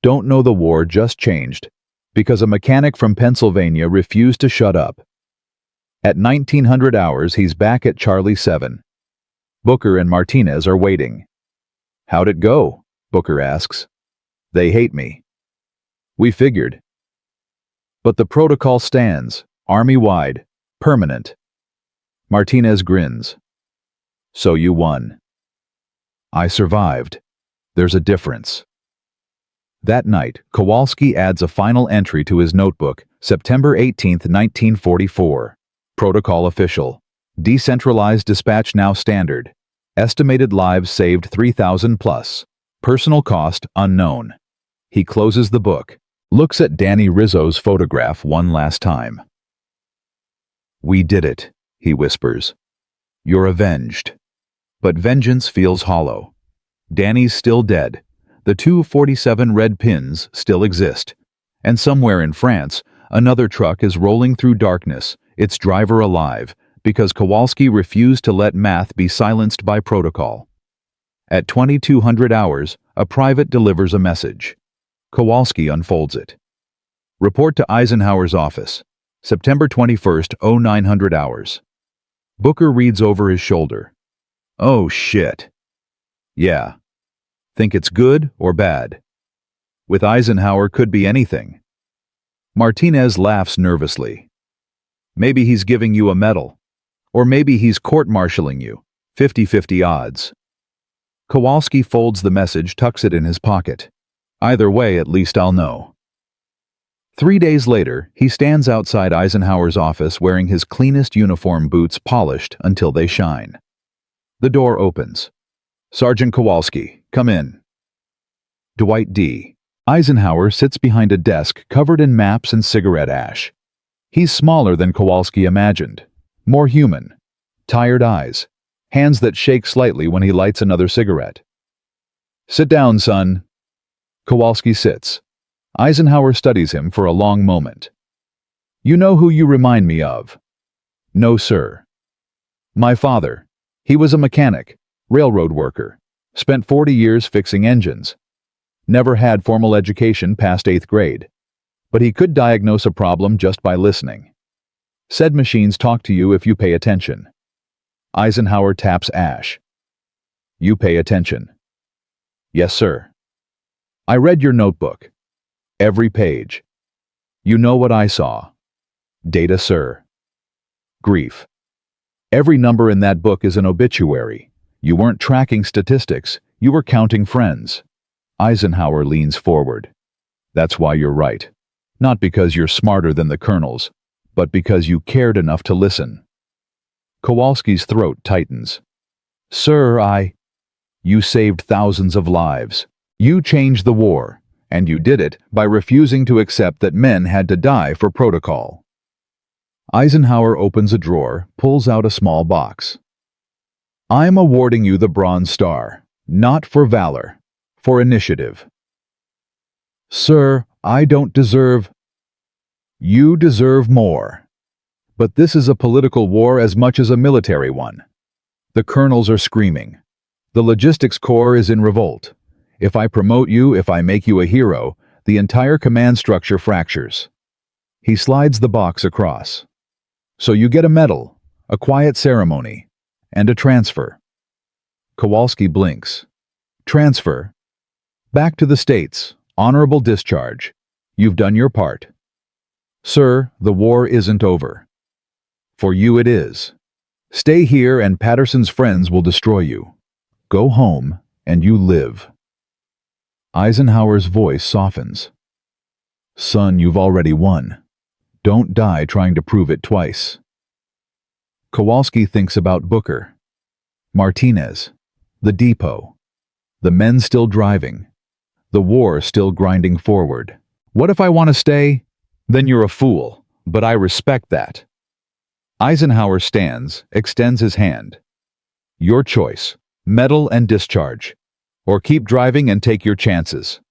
don't know the war just changed, because a mechanic from Pennsylvania refused to shut up. At 1900 hours, he's back at Charlie 7. Booker and Martinez are waiting. How'd it go? Booker asks. They hate me. We figured. But the protocol stands, Army-wide, permanent. Martinez grins. So you won. I survived. There's a difference. That night, Kowalski adds a final entry to his notebook, September 18, 1944. Protocol official. Decentralized dispatch now standard. Estimated lives saved 3,000 plus. Personal cost unknown. He closes the book, looks at Danny Rizzo's photograph one last time. We did it, he whispers. You're avenged. But vengeance feels hollow. Danny's still dead. The 247 red pins still exist. And somewhere in France, another truck is rolling through darkness, its driver alive, because Kowalski refused to let math be silenced by protocol. At 2200 hours, a private delivers a message. Kowalski unfolds it. Report to Eisenhower's office. September 21st, 0900 hours. Booker reads over his shoulder. Oh shit. Yeah. Think it's good or bad? With Eisenhower could be anything. Martinez laughs nervously. Maybe he's giving you a medal. Or maybe he's court-martialing you. 50-50 odds. Kowalski folds the message, tucks it in his pocket. Either way, at least I'll know. 3 days later, he stands outside Eisenhower's office wearing his cleanest uniform boots polished until they shine. The door opens. Sergeant Kowalski, come in. Dwight D. Eisenhower sits behind a desk covered in maps and cigarette ash. He's smaller than Kowalski imagined. More human. Tired eyes. Hands that shake slightly when he lights another cigarette. Sit down, son. Kowalski sits. Eisenhower studies him for a long moment. You know who you remind me of? No, sir. My father. He was a mechanic, railroad worker. Spent 40 years fixing engines. Never had formal education past 8th grade. But he could diagnose a problem just by listening. Said machines talk to you if you pay attention. Eisenhower taps ash. You pay attention. Yes, sir. I read your notebook. Every page. You know what I saw. Data, sir. Grief. Every number in that book is an obituary. You weren't tracking statistics, you were counting friends. Eisenhower leans forward. That's why you're right. Not because you're smarter than the colonels, but because you cared enough to listen. Kowalski's throat tightens. Sir, You saved thousands of lives. You changed the war, and you did it by refusing to accept that men had to die for protocol. Eisenhower opens a drawer, pulls out a small box. I'm awarding you the Bronze Star, not for valor, for initiative. Sir, I don't deserve... You deserve more. But this is a political war as much as a military one. The colonels are screaming. The logistics corps is in revolt. If I promote you, if I make you a hero, the entire command structure fractures. He slides the box across. So you get a medal, a quiet ceremony, and a transfer. Kowalski blinks. Transfer, Back to the States. Honorable discharge. You've done your part. Sir, the war isn't over. For you it is. Stay here and Patterson's friends will destroy you. Go home and you live. Eisenhower's voice softens. Son, you've already won. Don't die trying to prove it twice. Kowalski thinks about Booker, Martinez, the depot, the men still driving, the war still grinding forward. What if I want to stay? Then you're a fool, but I respect that. Eisenhower stands, extends his hand. Your choice, medal and discharge, or keep driving and take your chances.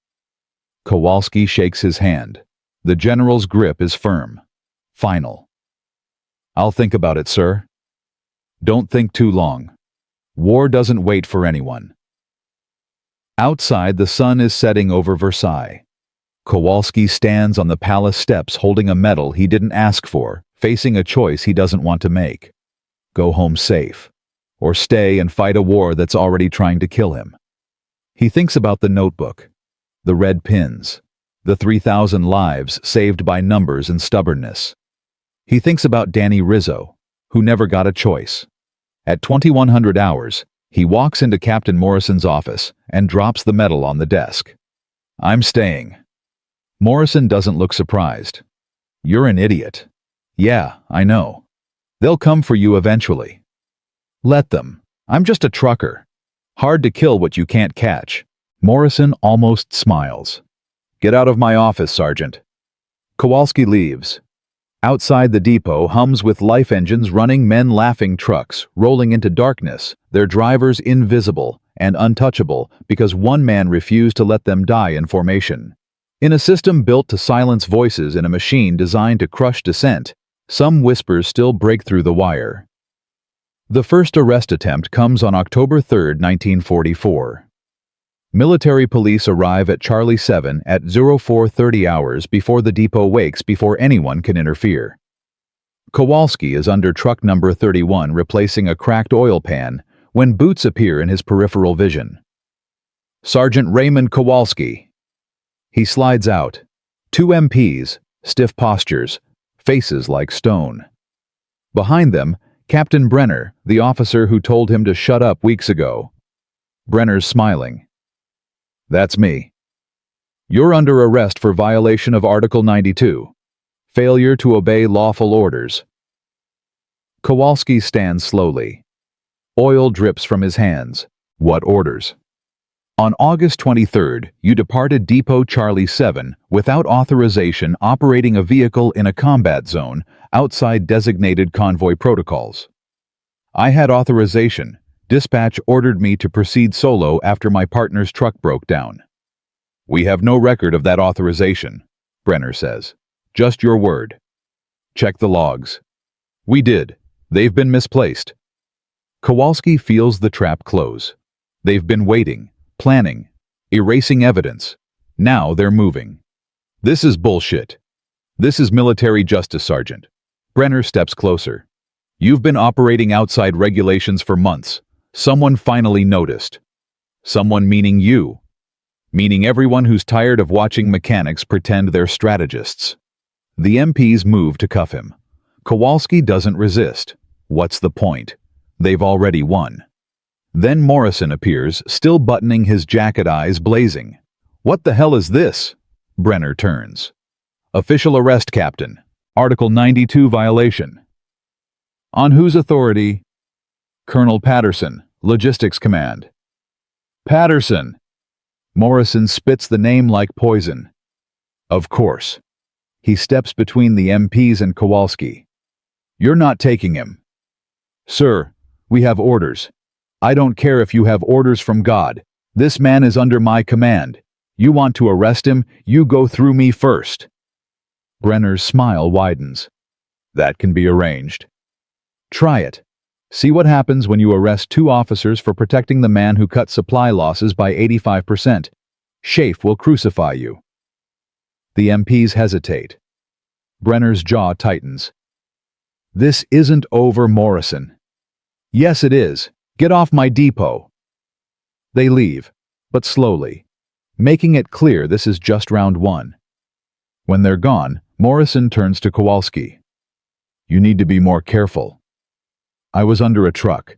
Kowalski shakes his hand. The general's grip is firm, final. I'll think about it, sir. Don't think too long. War doesn't wait for anyone. Outside, the sun is setting over Versailles. Kowalski stands on the palace steps holding a medal he didn't ask for, facing a choice he doesn't want to make. Go home safe, or stay and fight a war that's already trying to kill him. He thinks about the notebook, the red pins, the 3,000 lives saved by numbers and stubbornness. He thinks about Danny Rizzo, who never got a choice. At 2100 hours, he walks into Captain Morrison's office and drops the medal on the desk. I'm staying. Morrison doesn't look surprised. You're an idiot. Yeah, I know. They'll come for you eventually. Let them. I'm just a trucker. Hard to kill what you can't catch. Morrison almost smiles. Get out of my office, Sergeant. Kowalski leaves. Outside the depot hums with life engines running, men laughing, trucks rolling into darkness, their drivers invisible and untouchable because one man refused to let them die in formation. In a system built to silence voices in a machine designed to crush dissent, some whispers still break through the wire. The first arrest attempt comes on October 3, 1944. Military police arrive at Charlie 7 at 0430 hours before the depot wakes before anyone can interfere. Kowalski is under truck number 31 replacing a cracked oil pan when boots appear in his peripheral vision. Sergeant Raymond Kowalski. He slides out. 2 MPs, stiff postures, faces like stone. Behind them, Captain Brenner, the officer who told him to shut up weeks ago. Brenner's smiling. That's me. You're under arrest for violation of Article 92. Failure to obey lawful orders. Kowalski stands slowly. Oil drips from his hands. What orders? On August 23rd, you departed Depot Charlie 7 without authorization operating a vehicle in a combat zone outside designated convoy protocols. I had authorization. Dispatch ordered me to proceed solo after my partner's truck broke down. We have no record of that authorization, Brenner says. Just your word. Check the logs. We did. They've been misplaced. Kowalski feels the trap close. They've been waiting, planning, erasing evidence. Now they're moving. This is bullshit. This is military justice, Sergeant. Brenner steps closer. You've been operating outside regulations for months. Someone finally noticed. Someone meaning you. Meaning everyone who's tired of watching mechanics pretend they're strategists. The MPs move to cuff him. Kowalski doesn't resist. What's the point? They've already won. Then Morrison appears, still buttoning his jacket, eyes blazing. What the hell is this? Brenner turns. Official arrest, Captain. Article 92 violation. On whose authority? Colonel Patterson, Logistics Command. Patterson! Morrison spits the name like poison. Of course. He steps between the MPs and Kowalski. You're not taking him. Sir, we have orders. I don't care if you have orders from God. This man is under my command. You want to arrest him, you go through me first. Brenner's smile widens. That can be arranged. Try it. See what happens when you arrest 2 officers for protecting the man who cut supply losses by 85%. Schaeff will crucify you. The MPs hesitate. Brenner's jaw tightens. This isn't over, Morrison. Yes, it is. Get off my depot. They leave, but slowly. making it clear this is just round one. When they're gone, Morrison turns to Kowalski. You need to be more careful. I was under a truck.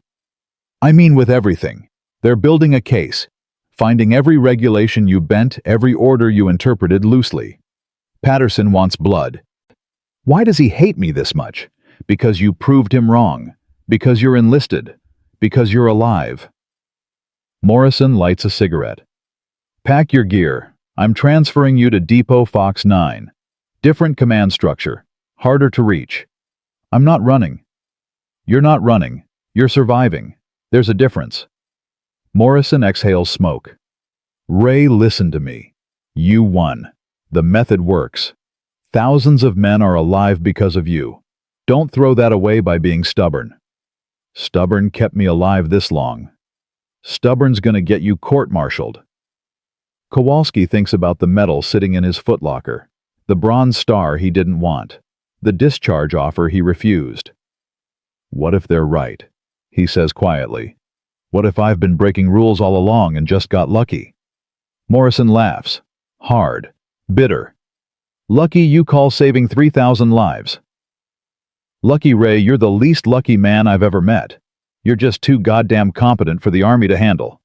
I mean with everything. They're building a case, finding every regulation you bent, every order you interpreted loosely. Patterson wants blood. Why does he hate me this much? Because you proved him wrong. Because you're enlisted. Because you're alive. Morrison lights a cigarette. Pack your gear. I'm transferring you to Depot Fox 9. Different command structure. Harder to reach. I'm not running. You're not running. You're surviving. There's a difference. Morrison exhales smoke. Ray, listen to me. You won. The method works. Thousands of men are alive because of you. Don't throw that away by being stubborn. Stubborn kept me alive this long. Stubborn's gonna get you court-martialed. Kowalski thinks about the medal sitting in his footlocker, the bronze star he didn't want, the discharge offer he refused. What if they're right? He says quietly. What if I've been breaking rules all along and just got lucky? Morrison laughs. Hard. Bitter. Lucky you call saving 3,000 lives. Lucky, Ray, you're the least lucky man I've ever met. You're just too goddamn competent for the Army to handle.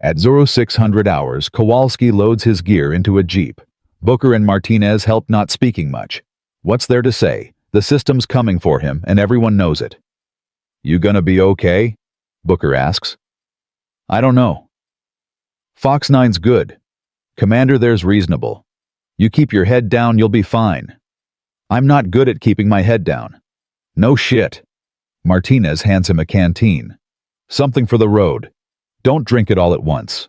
At 0600 hours, Kowalski loads his gear into a Jeep. Booker and Martinez help, not speaking much. What's there to say? The system's coming for him, and everyone knows it. You gonna be okay? Booker asks. I don't know. Fox 9's good. Commander, there's reasonable. You keep your head down, you'll be fine. I'm not good at keeping my head down. No shit. Martinez hands him a canteen. Something for the road. Don't drink it all at once.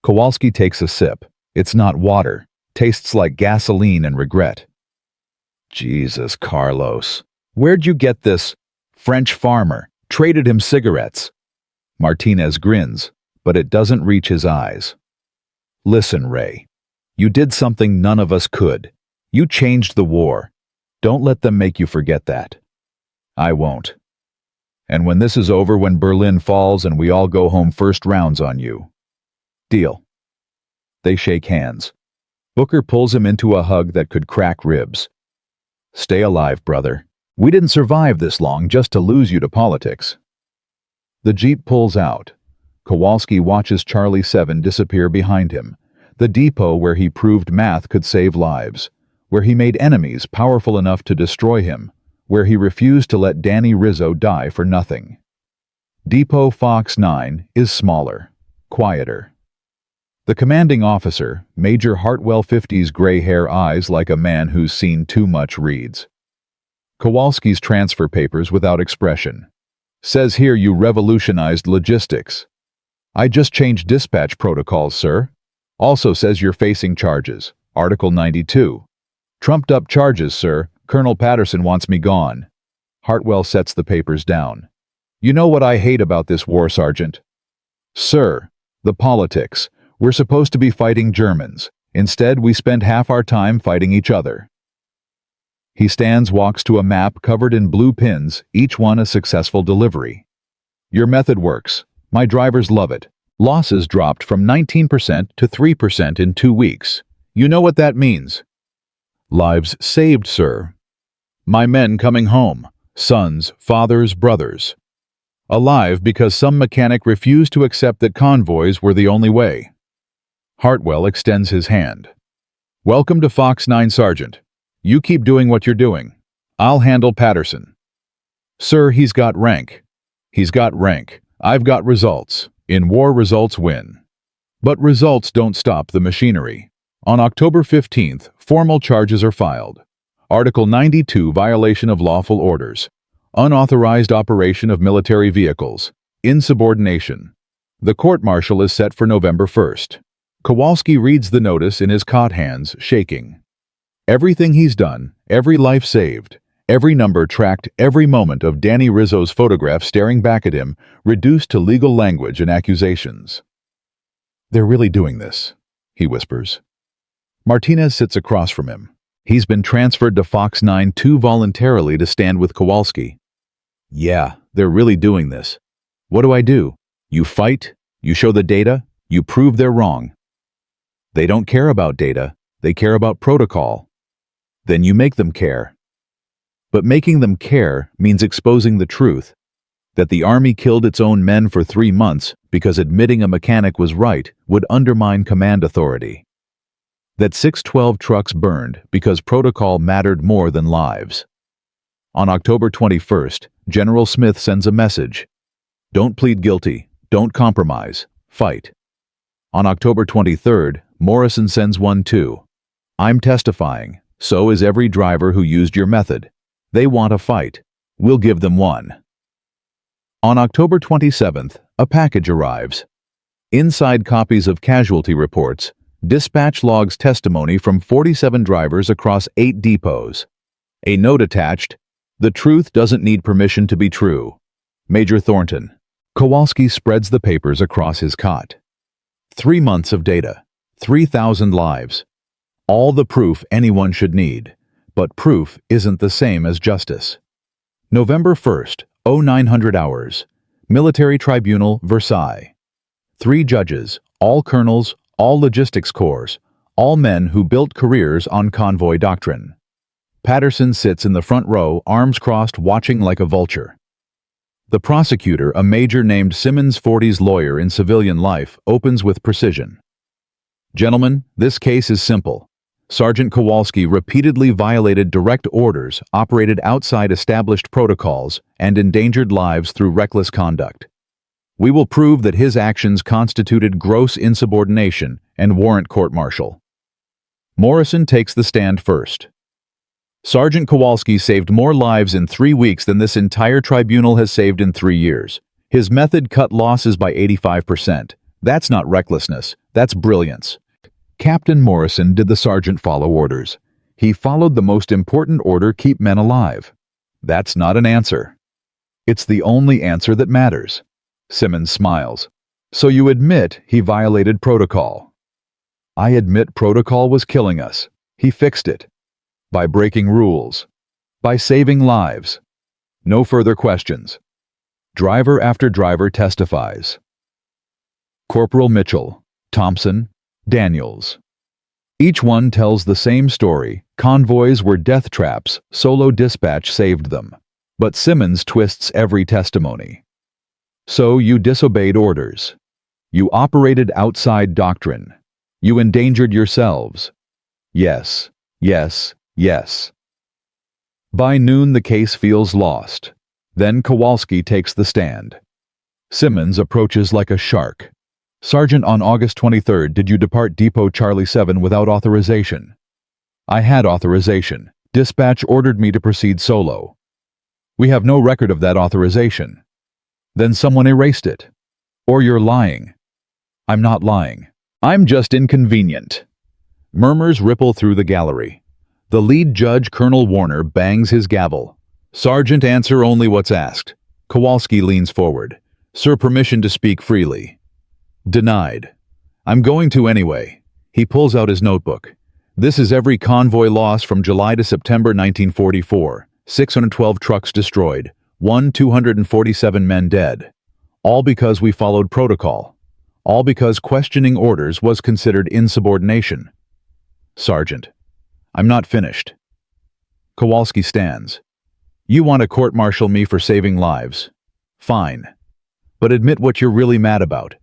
Kowalski takes a sip. It's not water. Tastes like gasoline and regret. Jesus, Carlos. Where'd you get this? French farmer. Traded him cigarettes. Martinez grins, but it doesn't reach his eyes. Listen, Ray. You did something none of us could. You changed the war. Don't let them make you forget that. I won't. And when this is over, when Berlin falls and we all go home, first rounds on you. Deal. They shake hands. Booker pulls him into a hug that could crack ribs. Stay alive, brother. We didn't survive this long just to lose you to politics. The Jeep pulls out. Kowalski watches Charlie 7 disappear behind him. The depot where he proved math could save lives. Where he made enemies powerful enough to destroy him. Where he refused to let Danny Rizzo die for nothing. Depot Fox 9 is smaller, quieter. The commanding officer, Major Hartwell 50's gray hair eyes like a man who's seen too much, reads. Kowalski's transfer papers without expression. Says here you revolutionized logistics. I just changed dispatch protocols, sir. Also says you're facing charges. Article 92. Trumped up charges, sir. Colonel Patterson wants me gone. Hartwell sets the papers down. You know what I hate about this war, Sergeant? Sir, the politics. We're supposed to be fighting Germans. Instead, we spend half our time fighting each other. He stands, walks to a map covered in blue pins, each one a successful delivery. Your method works. My drivers love it. Losses dropped from 19% to 3% in 2 weeks. You know what that means. Lives saved, sir. My men coming home. Sons, fathers, brothers. Alive because some mechanic refused to accept that convoys were the only way. Hartwell extends his hand. Welcome to Fox 9, Sergeant. You keep doing what you're doing. I'll handle Patterson. Sir, he's got rank. He's got rank. I've got results. In war, results win. But results don't stop the machinery. On October 15th, formal charges are filed. Article 92, violation of lawful orders. Unauthorized operation of military vehicles. Insubordination. The court-martial is set for November 1st. Kowalski reads the notice in his cot hands, shaking. Everything he's done, every life saved, every number tracked, every moment of Danny Rizzo's photograph staring back at him, reduced to legal language and accusations. They're really doing this, he whispers. Martinez sits across from him. He's been transferred to Fox 9 too voluntarily to stand with Kowalski. Yeah, they're really doing this. What do? You fight, you show the data, you prove they're wrong. They don't care about data, they care about protocol. Then you make them care. But making them care means exposing the truth, that the Army killed its own men for 3 months because admitting a mechanic was right would undermine command authority. That 612 trucks burned because protocol mattered more than lives. On October 21st, General Smith sends a message. Don't plead guilty, don't compromise, fight. On October 23rd, Morrison sends one too. I'm testifying, so is every driver who used your method. They want a fight. We'll give them one. On October 27th, a package arrives. Inside copies of casualty reports, dispatch logs testimony from 47 drivers across 8 depots. A note attached, "The truth doesn't need permission to be true. Major Thornton." Kowalski spreads the papers across his cot. 3 months of data, 3,000 lives. All the proof anyone should need, but proof isn't the same as justice. November 1st, 0900 hours. Military Tribunal, Versailles. 3 judges, all colonels, all logistics corps, all men who built careers on convoy doctrine. Patterson sits in the front row, arms crossed, watching like a vulture. The prosecutor, a major named Simmons 40's lawyer in civilian life, opens with precision. Gentlemen, this case is simple. Sergeant Kowalski repeatedly violated direct orders, operated outside established protocols, and endangered lives through reckless conduct. We will prove that his actions constituted gross insubordination and warrant court-martial. Morrison takes the stand first. Sergeant Kowalski saved more lives in 3 weeks than this entire tribunal has saved in 3 years. His method cut losses by 85%. That's not recklessness, that's brilliance. Captain Morrison did the sergeant follow orders. He followed the most important order: keep men alive. That's not an answer. It's the only answer that matters. Simmons smiles. So you admit he violated protocol? I admit protocol was killing us. He fixed it. By breaking rules. By saving lives. No further questions. Driver after driver testifies. Corporal Mitchell, Thompson, Daniels. Each one tells the same story. Convoys were death traps, solo dispatch saved them. But Simmons twists every testimony. So you disobeyed orders. You operated outside doctrine. You endangered yourselves. Yes, yes, yes. By noon the case feels lost. Then Kowalski takes the stand. Simmons approaches like a shark. Sergeant, on August 23rd, did you depart Depot Charlie 7 without authorization? I had authorization. Dispatch ordered me to proceed solo. We have no record of that authorization. Then someone erased it. Or you're lying. I'm not lying. I'm just inconvenient. Murmurs ripple through the gallery. The lead judge, Colonel Warner, bangs his gavel. Sergeant, answer only what's asked. Kowalski leans forward. Sir, permission to speak freely. Denied. I'm going to anyway. He pulls out his notebook. This is every convoy loss from July to September 1944. 612 trucks destroyed. 247 men dead. All because we followed protocol. All because questioning orders was considered insubordination. Sergeant, I'm not finished. Kowalski stands. You want to court-martial me for saving lives? Fine. But admit what you're really mad about.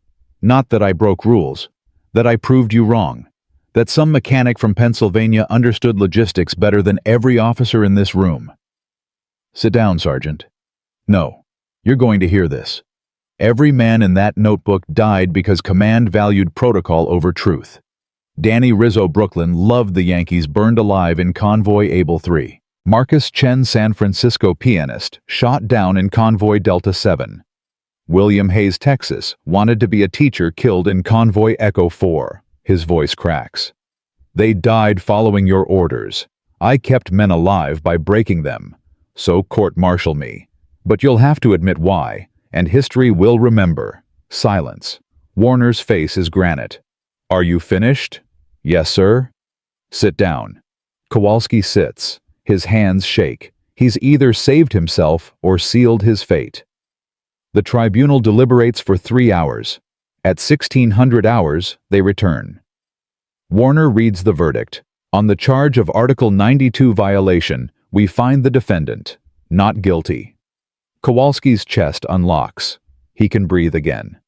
Not that I broke rules. That I proved you wrong. That some mechanic from Pennsylvania understood logistics better than every officer in this room. Sit down, Sergeant. No. You're going to hear this. Every man in that notebook died because command valued protocol over truth. Danny Rizzo, Brooklyn, loved the Yankees, burned alive in Convoy Able 3. Marcus Chen, San Francisco pianist, shot down in Convoy Delta 7. William Hayes, Texas, wanted to be a teacher, killed in Convoy Echo 4. His voice cracks. They died following your orders. I kept men alive by breaking them. So court-martial me. But you'll have to admit why, and history will remember. Silence. Warner's face is granite. Are you finished? Yes, sir. Sit down. Kowalski sits. His hands shake. He's either saved himself or sealed his fate. The tribunal deliberates for 3 hours. At 1600 hours, they return. Warner reads the verdict. On the charge of Article 92 violation, we find the defendant not guilty. Kowalski's chest unlocks. He can breathe again.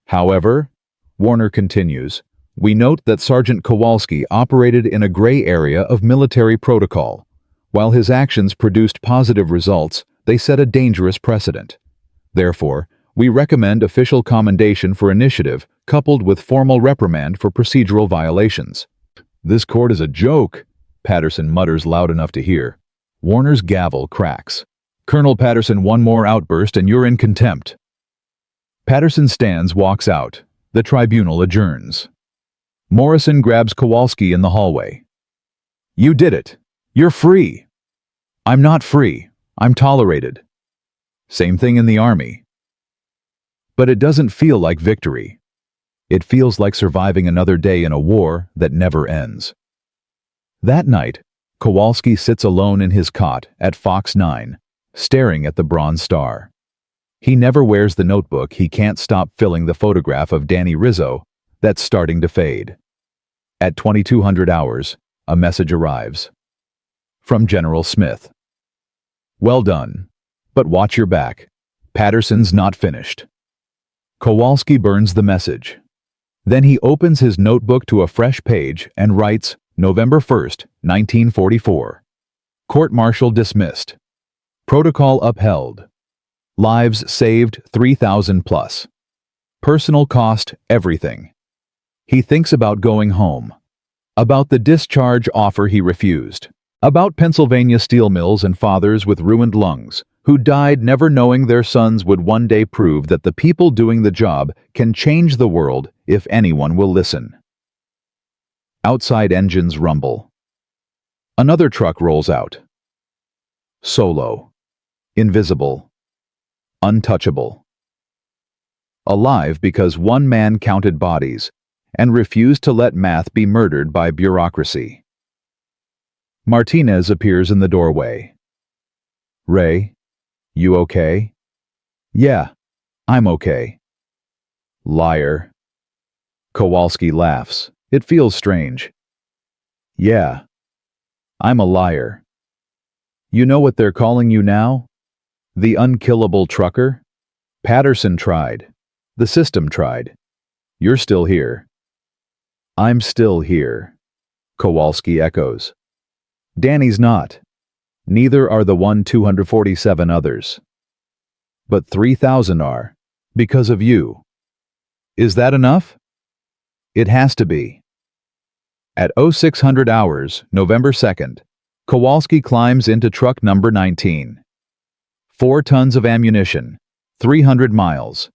However, Warner continues, we note that Sergeant Kowalski operated in a gray area of military protocol. While his actions produced positive results, they set a dangerous precedent. Therefore, we recommend official commendation for initiative coupled with formal reprimand for procedural violations. This court is a joke, Patterson mutters loud enough to hear. Warner's gavel cracks. Colonel Patterson, one more outburst and you're in contempt. Patterson stands, walks out. The tribunal adjourns. Morrison grabs Kowalski in the hallway. You did it. You're free. I'm not free. I'm tolerated. Same thing in the army. But it doesn't feel like victory. It feels like surviving another day in a war that never ends. That night, Kowalski sits alone in his cot at Fox 9, staring at the Bronze Star. He never wears the notebook. He can't stop filling the photograph of Danny Rizzo that's starting to fade. At 2200 hours, a message arrives. From General Smith. Well done, but watch your back. Patterson's not finished. Kowalski burns the message. Then he opens his notebook to a fresh page and writes, November 1st, 1944. Court-martial dismissed. Protocol upheld. Lives saved 3,000 plus. Personal cost, everything. He thinks about going home. About the discharge offer he refused. About Pennsylvania steel mills and fathers with ruined lungs, who died never knowing their sons would one day prove that the people doing the job can change the world if anyone will listen. Outside engines rumble. Another truck rolls out. Solo. Invisible. Untouchable. Alive because one man counted bodies and refused to let math be murdered by bureaucracy. Martinez appears in the doorway. Ray, you okay? Yeah, I'm okay. Liar. Kowalski laughs. It feels strange. Yeah, I'm a liar. You know what they're calling you now? The unkillable trucker? Patterson tried. The system tried. You're still here. I'm still here, Kowalski echoes. Danny's not. Neither are the 247 others. But 3,000 are, because of you. Is that enough? It has to be. At 0600 hours, November 2nd, Kowalski climbs into truck number 19. 4 tons of ammunition, 300 miles.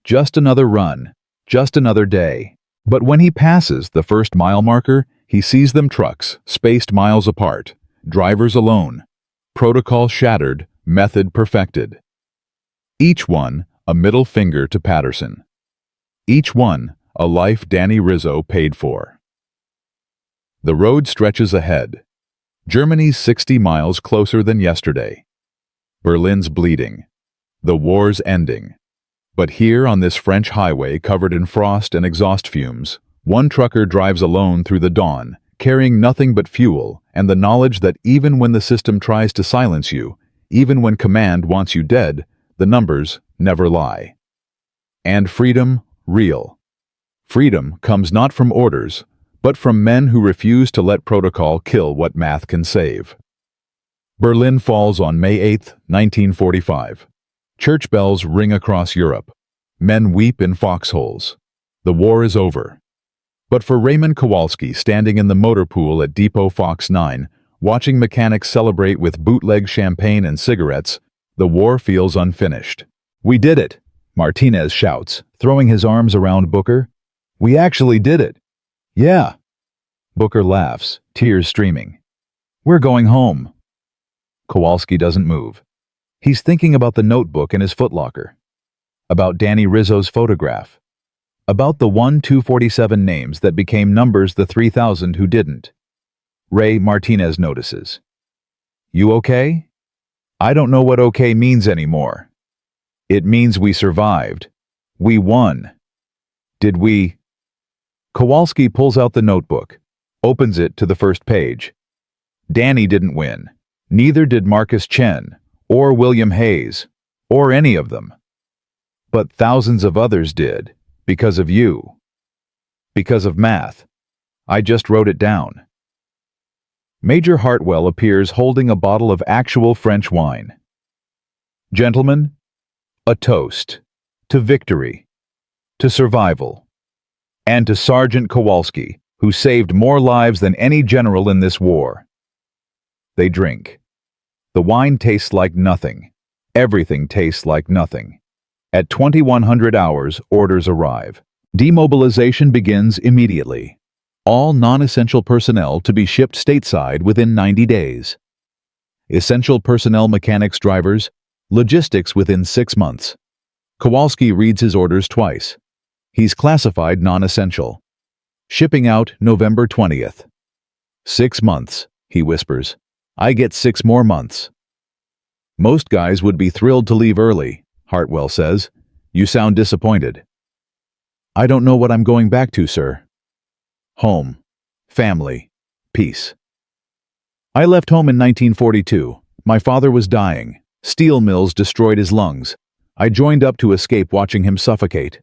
Just another run, just another day. But when he passes the first mile marker, he sees them trucks, spaced miles apart, drivers alone, protocol shattered, method perfected. Each one a middle finger to Patterson. Each one a life Danny Rizzo paid for. The road stretches ahead. Germany's 60 miles closer than yesterday. Berlin's bleeding. The war's ending. But here on this French highway covered in frost and exhaust fumes, one trucker drives alone through the dawn, carrying nothing but fuel and the knowledge that even when the system tries to silence you, even when command wants you dead, the numbers never lie. And freedom, real. Freedom comes not from orders, but from men who refuse to let protocol kill what math can save. Berlin falls on May 8, 1945. Church bells ring across Europe. Men weep in foxholes. The war is over. But for Raymond Kowalski, standing in the motor pool at Depot Fox 9, watching mechanics celebrate with bootleg champagne and cigarettes, the war feels unfinished. We did it, Martinez shouts, throwing his arms around Booker. We actually did it. Yeah. Booker laughs, tears streaming. We're going home. Kowalski doesn't move. He's thinking about the notebook in his footlocker, about Danny Rizzo's photograph, about the 247 names that became numbers the 3,000 who didn't. Ray Martinez notices. You okay? I don't know what okay means anymore. It means we survived. We won. Did we? Kowalski pulls out the notebook, Opens it to the first page. Danny didn't win. Neither did Marcus Chen, or William Hayes, or any of them. But thousands of others did, because of you. Because of math. I just wrote it down. Major Hartwell appears holding a bottle of actual French wine. Gentlemen, a toast to victory, to survival, and to Sergeant Kowalski, who saved more lives than any general in this war. They drink. The wine tastes like nothing. Everything tastes like nothing. At 2100 hours, orders arrive. Demobilization begins immediately. All non-essential personnel to be shipped stateside within 90 days. Essential personnel, mechanics, drivers, logistics within 6 months. Kowalski reads his orders twice. He's classified non-essential. Shipping out November 20th. 6 months, he whispers. I get 6 more months. Most guys would be thrilled to leave early, Hartwell says. You sound disappointed. I don't know what I'm going back to, sir. Home, family, peace. I left home in 1942. My father was dying. Steel mills destroyed his lungs. I joined up to escape watching him suffocate.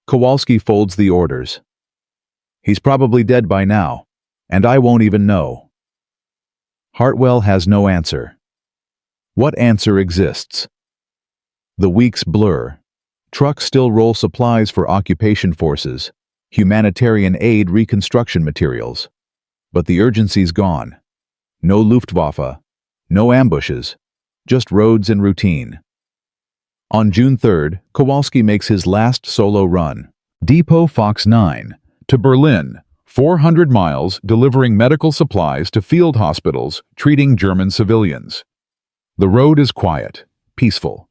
Kowalski folds the orders. He's probably dead by now, and I won't even know. Hartwell has no answer. What answer exists? The weeks blur. Trucks still roll supplies for occupation forces, humanitarian aid, reconstruction materials. But the urgency's gone. No Luftwaffe, no ambushes, just roads and routine. On June 3rd, Kowalski makes his last solo run. Depot Fox 9, to Berlin, 400 miles, delivering medical supplies to field hospitals, treating German civilians. The road is quiet, peaceful.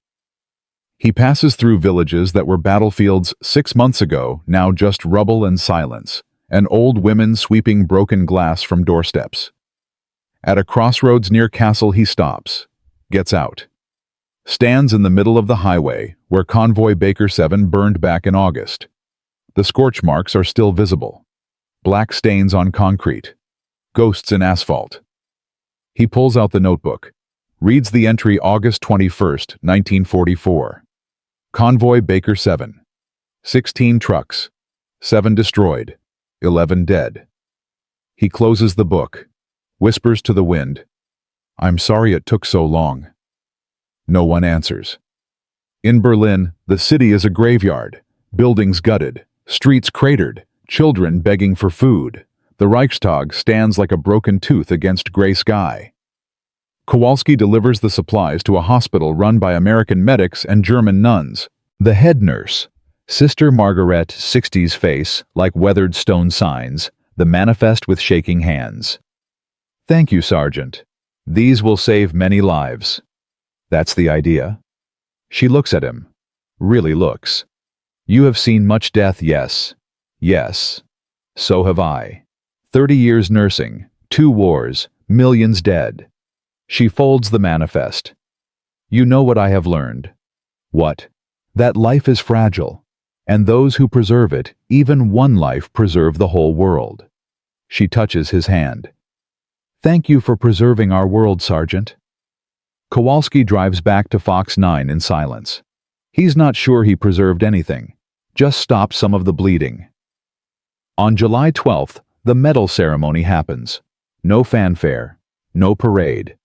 He passes through villages that were battlefields 6 months ago, now just rubble and silence, and old women sweeping broken glass from doorsteps. At a crossroads near Kassel, he stops, gets out, stands in the middle of the highway where Convoy Baker 7 burned back in August. The scorch marks are still visible, black stains on concrete, ghosts in asphalt. He pulls out the notebook, reads the entry August 21st, 1944. Convoy Baker 7. 16 trucks. 7 destroyed. 11 dead. He closes the book, whispers to the wind, I'm sorry it took so long. No one answers. In Berlin, the city is a graveyard. Buildings gutted, streets cratered, children begging for food. The Reichstag stands like a broken tooth against gray sky. Kowalski delivers the supplies to a hospital run by American medics and German nuns. The head nurse, Sister Margaret, 60s face, like weathered stone signs, the manifest with shaking hands. Thank you, Sergeant. These will save many lives. That's the idea. She looks at him. Really looks. You have seen much death, yes. Yes. So have I. 30 years nursing, 2 wars, millions dead. She folds the manifest. You know what I have learned. What? That life is fragile, and those who preserve it, even one life, preserve the whole world. She touches his hand. Thank you for preserving our world, Sergeant. Kowalski drives back to Fox 9 in silence. He's not sure he preserved anything, just stopped some of the bleeding. On July 12th, the medal ceremony happens. No fanfare, no parade.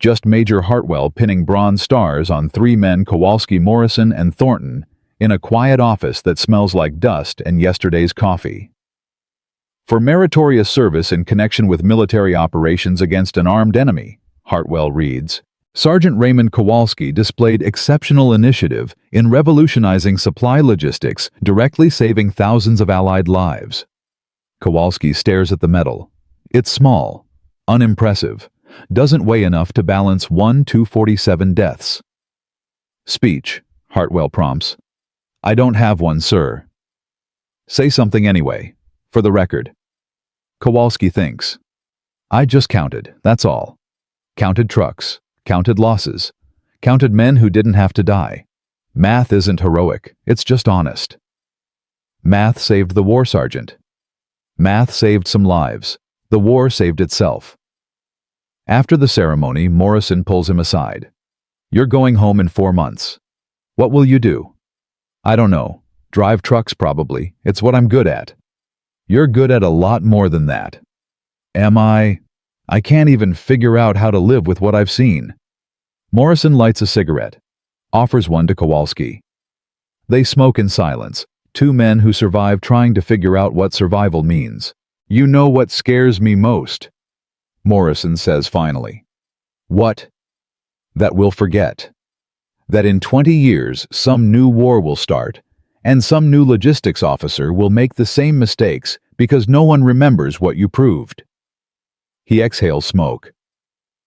Just Major Hartwell pinning bronze stars on 3 men, Kowalski, Morrison, and Thornton, in a quiet office that smells like dust and yesterday's coffee. For meritorious service in connection with military operations against an armed enemy, Hartwell reads, Sergeant Raymond Kowalski displayed exceptional initiative in revolutionizing supply logistics, directly saving thousands of Allied lives. Kowalski stares at the medal. It's small, unimpressive, doesn't weigh enough to balance 247 deaths. Speech, Hartwell prompts. I don't have one, sir. Say something anyway, for the record. Kowalski thinks. I just counted, that's all. Counted trucks, counted losses, counted men who didn't have to die. Math isn't heroic, it's just honest. Math saved the war, Sergeant. Math saved some lives. The war saved itself. After the ceremony, Morrison pulls him aside. You're going home in 4 months. What will you do? I don't know. Drive trucks probably. It's what I'm good at. You're good at a lot more than that. Am I? I can't even figure out how to live with what I've seen. Morrison lights a cigarette, offers one to Kowalski. They smoke in silence, two men who survive trying to figure out what survival means. You know what scares me most? Morrison says finally. What? That we'll forget. That in 20 years some new war will start, and some new logistics officer will make the same mistakes because no one remembers what you proved. He exhales smoke.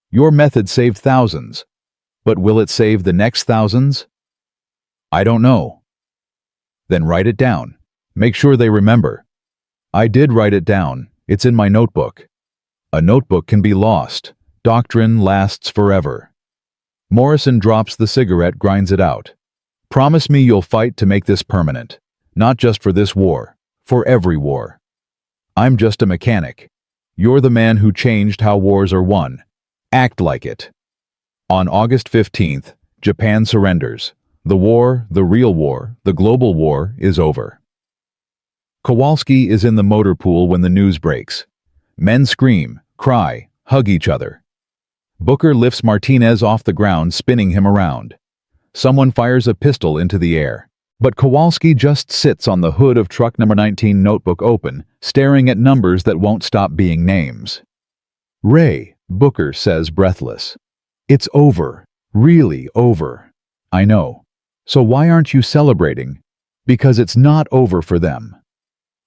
Your method saved thousands, but will it save the next thousands? I don't know. Then write it down. Make sure they remember. I did write it down. It's in my notebook. A notebook can be lost. Doctrine lasts forever. Morrison drops the cigarette, grinds it out. Promise me you'll fight to make this permanent. Not just for this war, for every war. I'm just a mechanic. You're the man who changed how wars are won. Act like it. On August 15th, Japan surrenders. The war, the real war, the global war, is over. Kowalski is in the motor pool when the news breaks. Men scream, cry, hug each other. Booker lifts Martinez off the ground, spinning him around. Someone fires a pistol into the air. But Kowalski just sits on the hood of truck number 19, notebook open, staring at numbers that won't stop being names. Ray, Booker says, breathless. It's over. Really over. I know. So why aren't you celebrating? Because it's not over for them.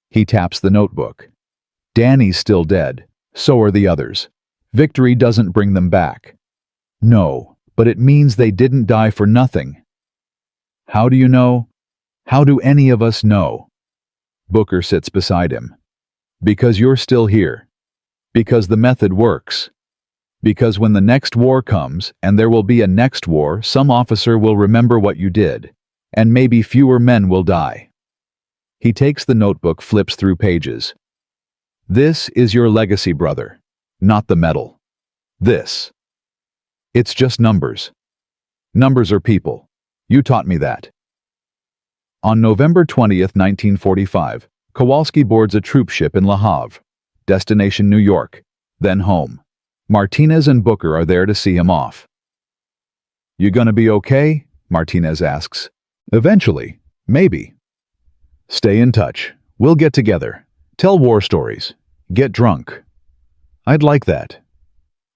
He taps the notebook. Danny's still dead. So are the others. Victory doesn't bring them back. No, but it means they didn't die for nothing. How do you know? How do any of us know? Booker sits beside him. Because you're still here. Because the method works. Because when the next war comes, and there will be a next war, some officer will remember what you did, and maybe fewer men will die. He takes the notebook, flips through pages. This is your legacy, brother, not the medal. This. It's just numbers. Numbers are people. You taught me that. On November 20th, 1945, Kowalski boards a troop ship in Le Havre, destination New York, then home. Martinez and Booker are there to see him off. You gonna be okay? Martinez asks. Eventually, maybe. Stay in touch. We'll get together. Tell war stories. Get drunk. I'd like that.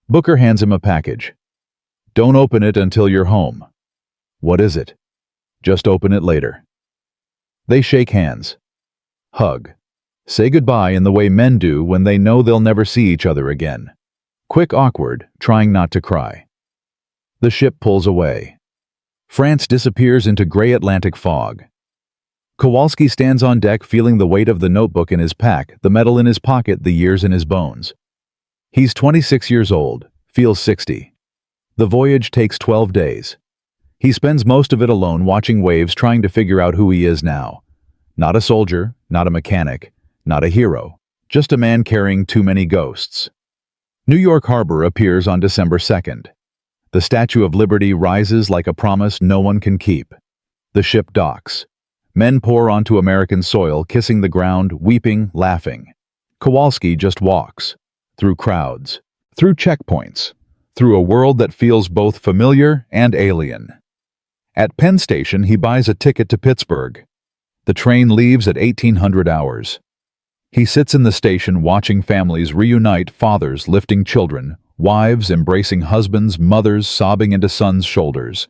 Booker hands him a package. Don't open it until you're home. What is it? Just open it later. They shake hands. Hug. Say goodbye in the way men do when they know they'll never see each other again. Quick, awkward, trying not to cry. The ship pulls away. France disappears into gray Atlantic fog. Kowalski stands on deck, feeling the weight of the notebook in his pack, the metal in his pocket, the years in his bones. He's 26 years old, feels 60. The voyage takes 12 days. He spends most of it alone, watching waves, trying to figure out who he is now. Not a soldier, not a mechanic, not a hero, just a man carrying too many ghosts. New York Harbor appears on December 2nd. The Statue of Liberty rises like a promise no one can keep. The ship docks. Men pour onto American soil, kissing the ground, weeping, laughing. Kowalski just walks. Through crowds. Through checkpoints. Through a world that feels both familiar and alien. At Penn Station, he buys a ticket to Pittsburgh. The train leaves at 1800 hours. He sits in the station watching families reunite, fathers lifting children, wives embracing husbands, mothers sobbing into sons' shoulders.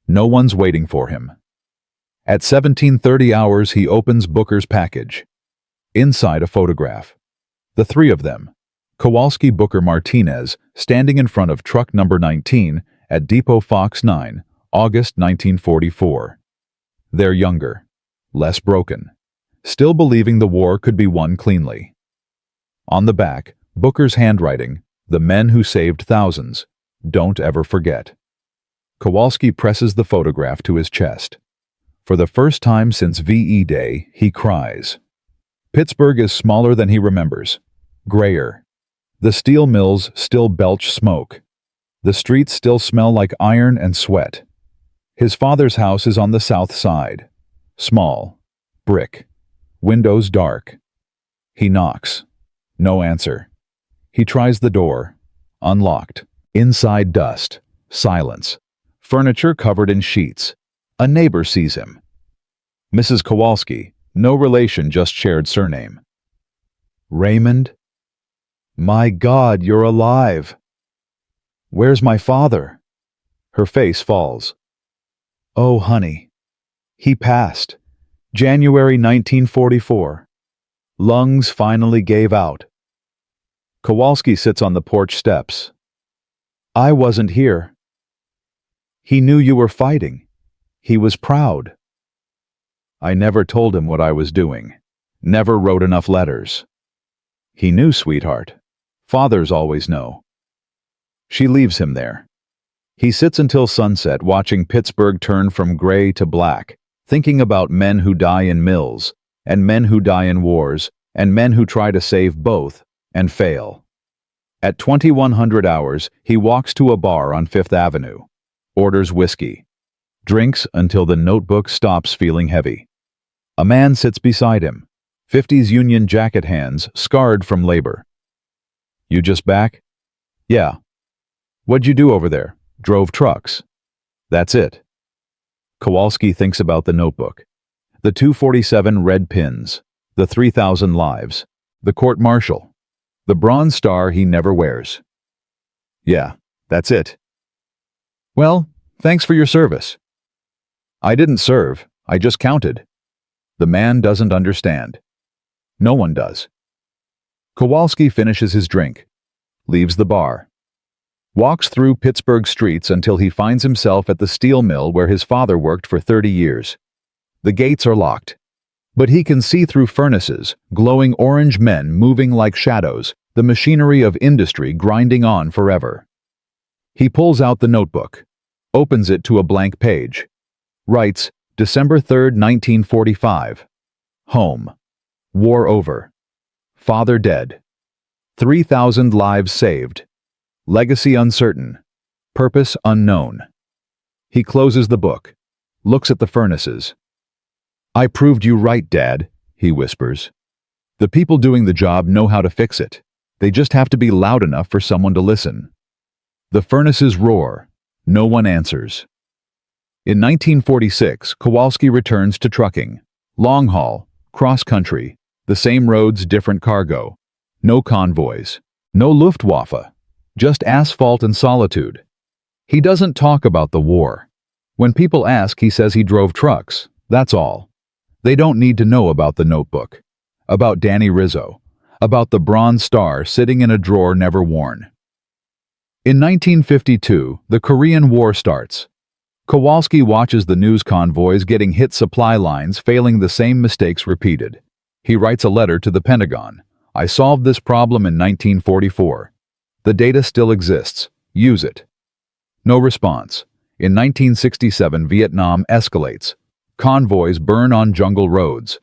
No one's waiting for him. At 1730 hours, he opens Booker's package. Inside, a photograph. The three of them, Kowalski, Booker, Martinez, standing in front of truck number 19 at Depot Fox 9, August 1944. They're younger, less broken, still believing the war could be won cleanly. On the back, Booker's handwriting, "The men who saved thousands. Don't ever forget." Kowalski presses the photograph to his chest. For the first time since VE Day, he cries. Pittsburgh is smaller than he remembers. Grayer. The steel mills still belch smoke. The streets still smell like iron and sweat. His father's house is on the south side. Small. Brick. Windows dark. He knocks. No answer. He tries the door. Unlocked. Inside dust. Silence. Furniture covered in sheets. A neighbor sees him. Mrs. Kowalski. No relation, just shared surname. Raymond? My God, you're alive. Where's my father? Her face falls. Oh, honey. He passed. January 1944. Lungs finally gave out. Kowalski sits on the porch steps. I wasn't here. He knew you were fighting. He was proud. I never told him what I was doing. Never wrote enough letters. He knew, sweetheart. Fathers always know. She leaves him there. He sits until sunset watching Pittsburgh turn from gray to black, thinking about men who die in mills, and men who die in wars, and men who try to save both, and fail. At 2100 hours, he walks to a bar on Fifth Avenue, orders whiskey, drinks until the notebook stops feeling heavy. A man sits beside him, 50s Union jacket hands, scarred from labor. You just back? Yeah. What'd you do over there? Drove trucks. That's it. Kowalski thinks about the notebook. The 247 red pins, the 3,000 lives, the court-martial, the bronze star he never wears. Yeah, that's it. Well, thanks for your service. I didn't serve, I just counted. The man doesn't understand. No one does. Kowalski finishes his drink, leaves the bar, walks through Pittsburgh streets until he finds himself at the steel mill where his father worked for 30 years. The gates are locked, but he can see through furnaces, glowing orange men moving like shadows, the machinery of industry grinding on forever. He pulls out the notebook, opens it to a blank page, writes, December 3rd, 1945. Home. War over. Father dead. 3,000 lives saved. Legacy uncertain. Purpose unknown. He closes the book, looks at the furnaces. I proved you right, Dad, he whispers. The people doing the job know how to fix it. They just have to be loud enough for someone to listen. The furnaces roar. No one answers. In 1946, Kowalski returns to trucking. Long haul, cross country, the same roads, different cargo. No convoys, no Luftwaffe, just asphalt and solitude. He doesn't talk about the war. When people ask, he says he drove trucks. That's all. They don't need to know about the notebook, about Danny Rizzo, about the Bronze Star sitting in a drawer never worn. In 1952, the Korean War starts. Kowalski watches the news convoys getting hit, supply lines failing, the same mistakes repeated. He writes a letter to the Pentagon. I solved this problem in 1944. The data still exists. Use it. No response. In 1967, Vietnam escalates. Convoys burn on jungle roads.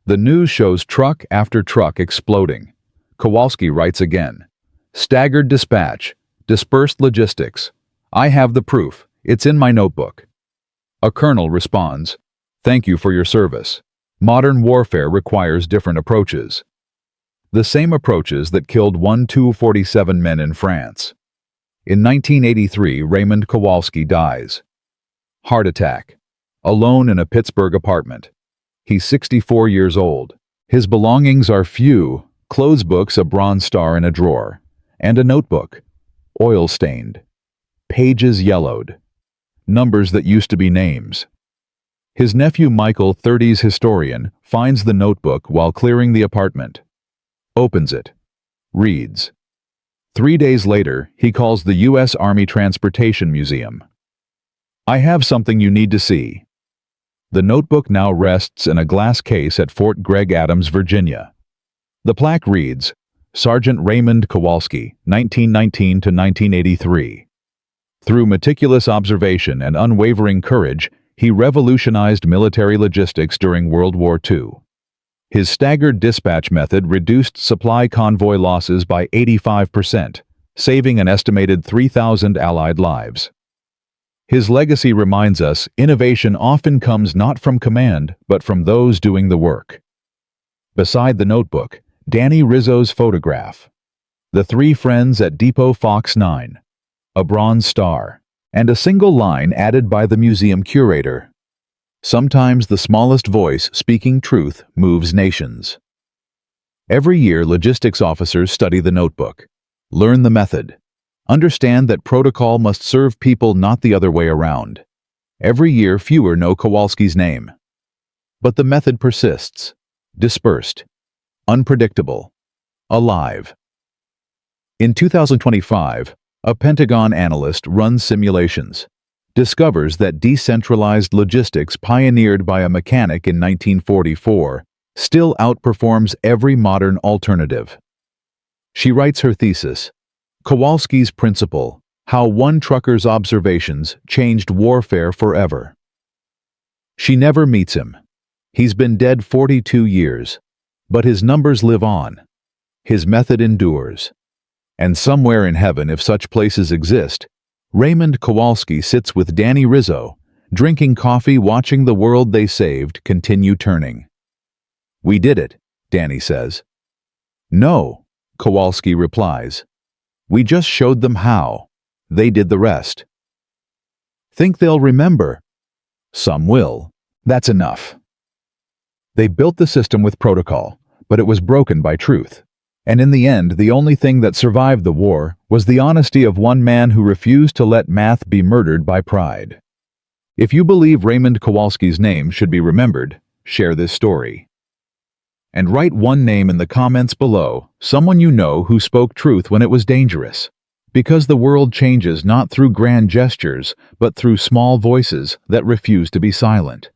The news shows truck after truck exploding. Kowalski writes again. Staggered dispatch. Dispersed logistics. I have the proof. It's in my notebook. A colonel responds, Thank you for your service. Modern warfare requires different approaches. The same approaches that killed 247 men in France. In 1983, Raymond Kowalski dies. Heart attack. Alone in a Pittsburgh apartment. He's 64 years old. His belongings are few, clothes, books, a Bronze Star in a drawer, and a notebook, oil-stained, pages yellowed, numbers that used to be names. His nephew Michael, 30s historian, finds the notebook while clearing the apartment. Opens it. Reads. 3 days later, he calls the U.S. Army Transportation Museum. I have something you need to see. The notebook now rests in a glass case at Fort Gregg Adams, Virginia. The plaque reads, Sergeant Raymond Kowalski, 1919 to 1983. Through meticulous observation and unwavering courage, he revolutionized military logistics during World War II. His staggered dispatch method reduced supply convoy losses by 85%, saving an estimated 3,000 Allied lives. His legacy reminds us innovation often comes not from command, but from those doing the work. Beside the notebook, Danny Rizzo's photograph. The three friends at Depot Fox 9, a bronze star, and a single line added by the museum curator. Sometimes the smallest voice speaking truth moves nations. Every year, logistics officers study the notebook, learn the method, understand that protocol must serve people, not the other way around. Every year, fewer know Kowalski's name. But the method persists, dispersed, unpredictable, alive. In 2025, a Pentagon analyst runs simulations, discovers that decentralized logistics pioneered by a mechanic in 1944 still outperforms every modern alternative. She writes her thesis, Kowalski's Principle: How One Trucker's Observations Changed Warfare Forever. She never meets him. He's been dead 42 years, but his numbers live on. His method endures. And somewhere in heaven, if such places exist, Raymond Kowalski sits with Danny Rizzo, drinking coffee, watching the world they saved continue turning. "We did it," Danny says. "No," Kowalski replies. "We just showed them how. They did the rest." Think they'll remember? Some will. That's enough. They built the system with protocol, but it was broken by truth. And in the end, the only thing that survived the war was the honesty of one man who refused to let math be murdered by pride. If you believe Raymond Kowalski's name should be remembered, share this story. And write one name in the comments below, someone you know who spoke truth when it was dangerous. Because the world changes not through grand gestures, but through small voices that refuse to be silent.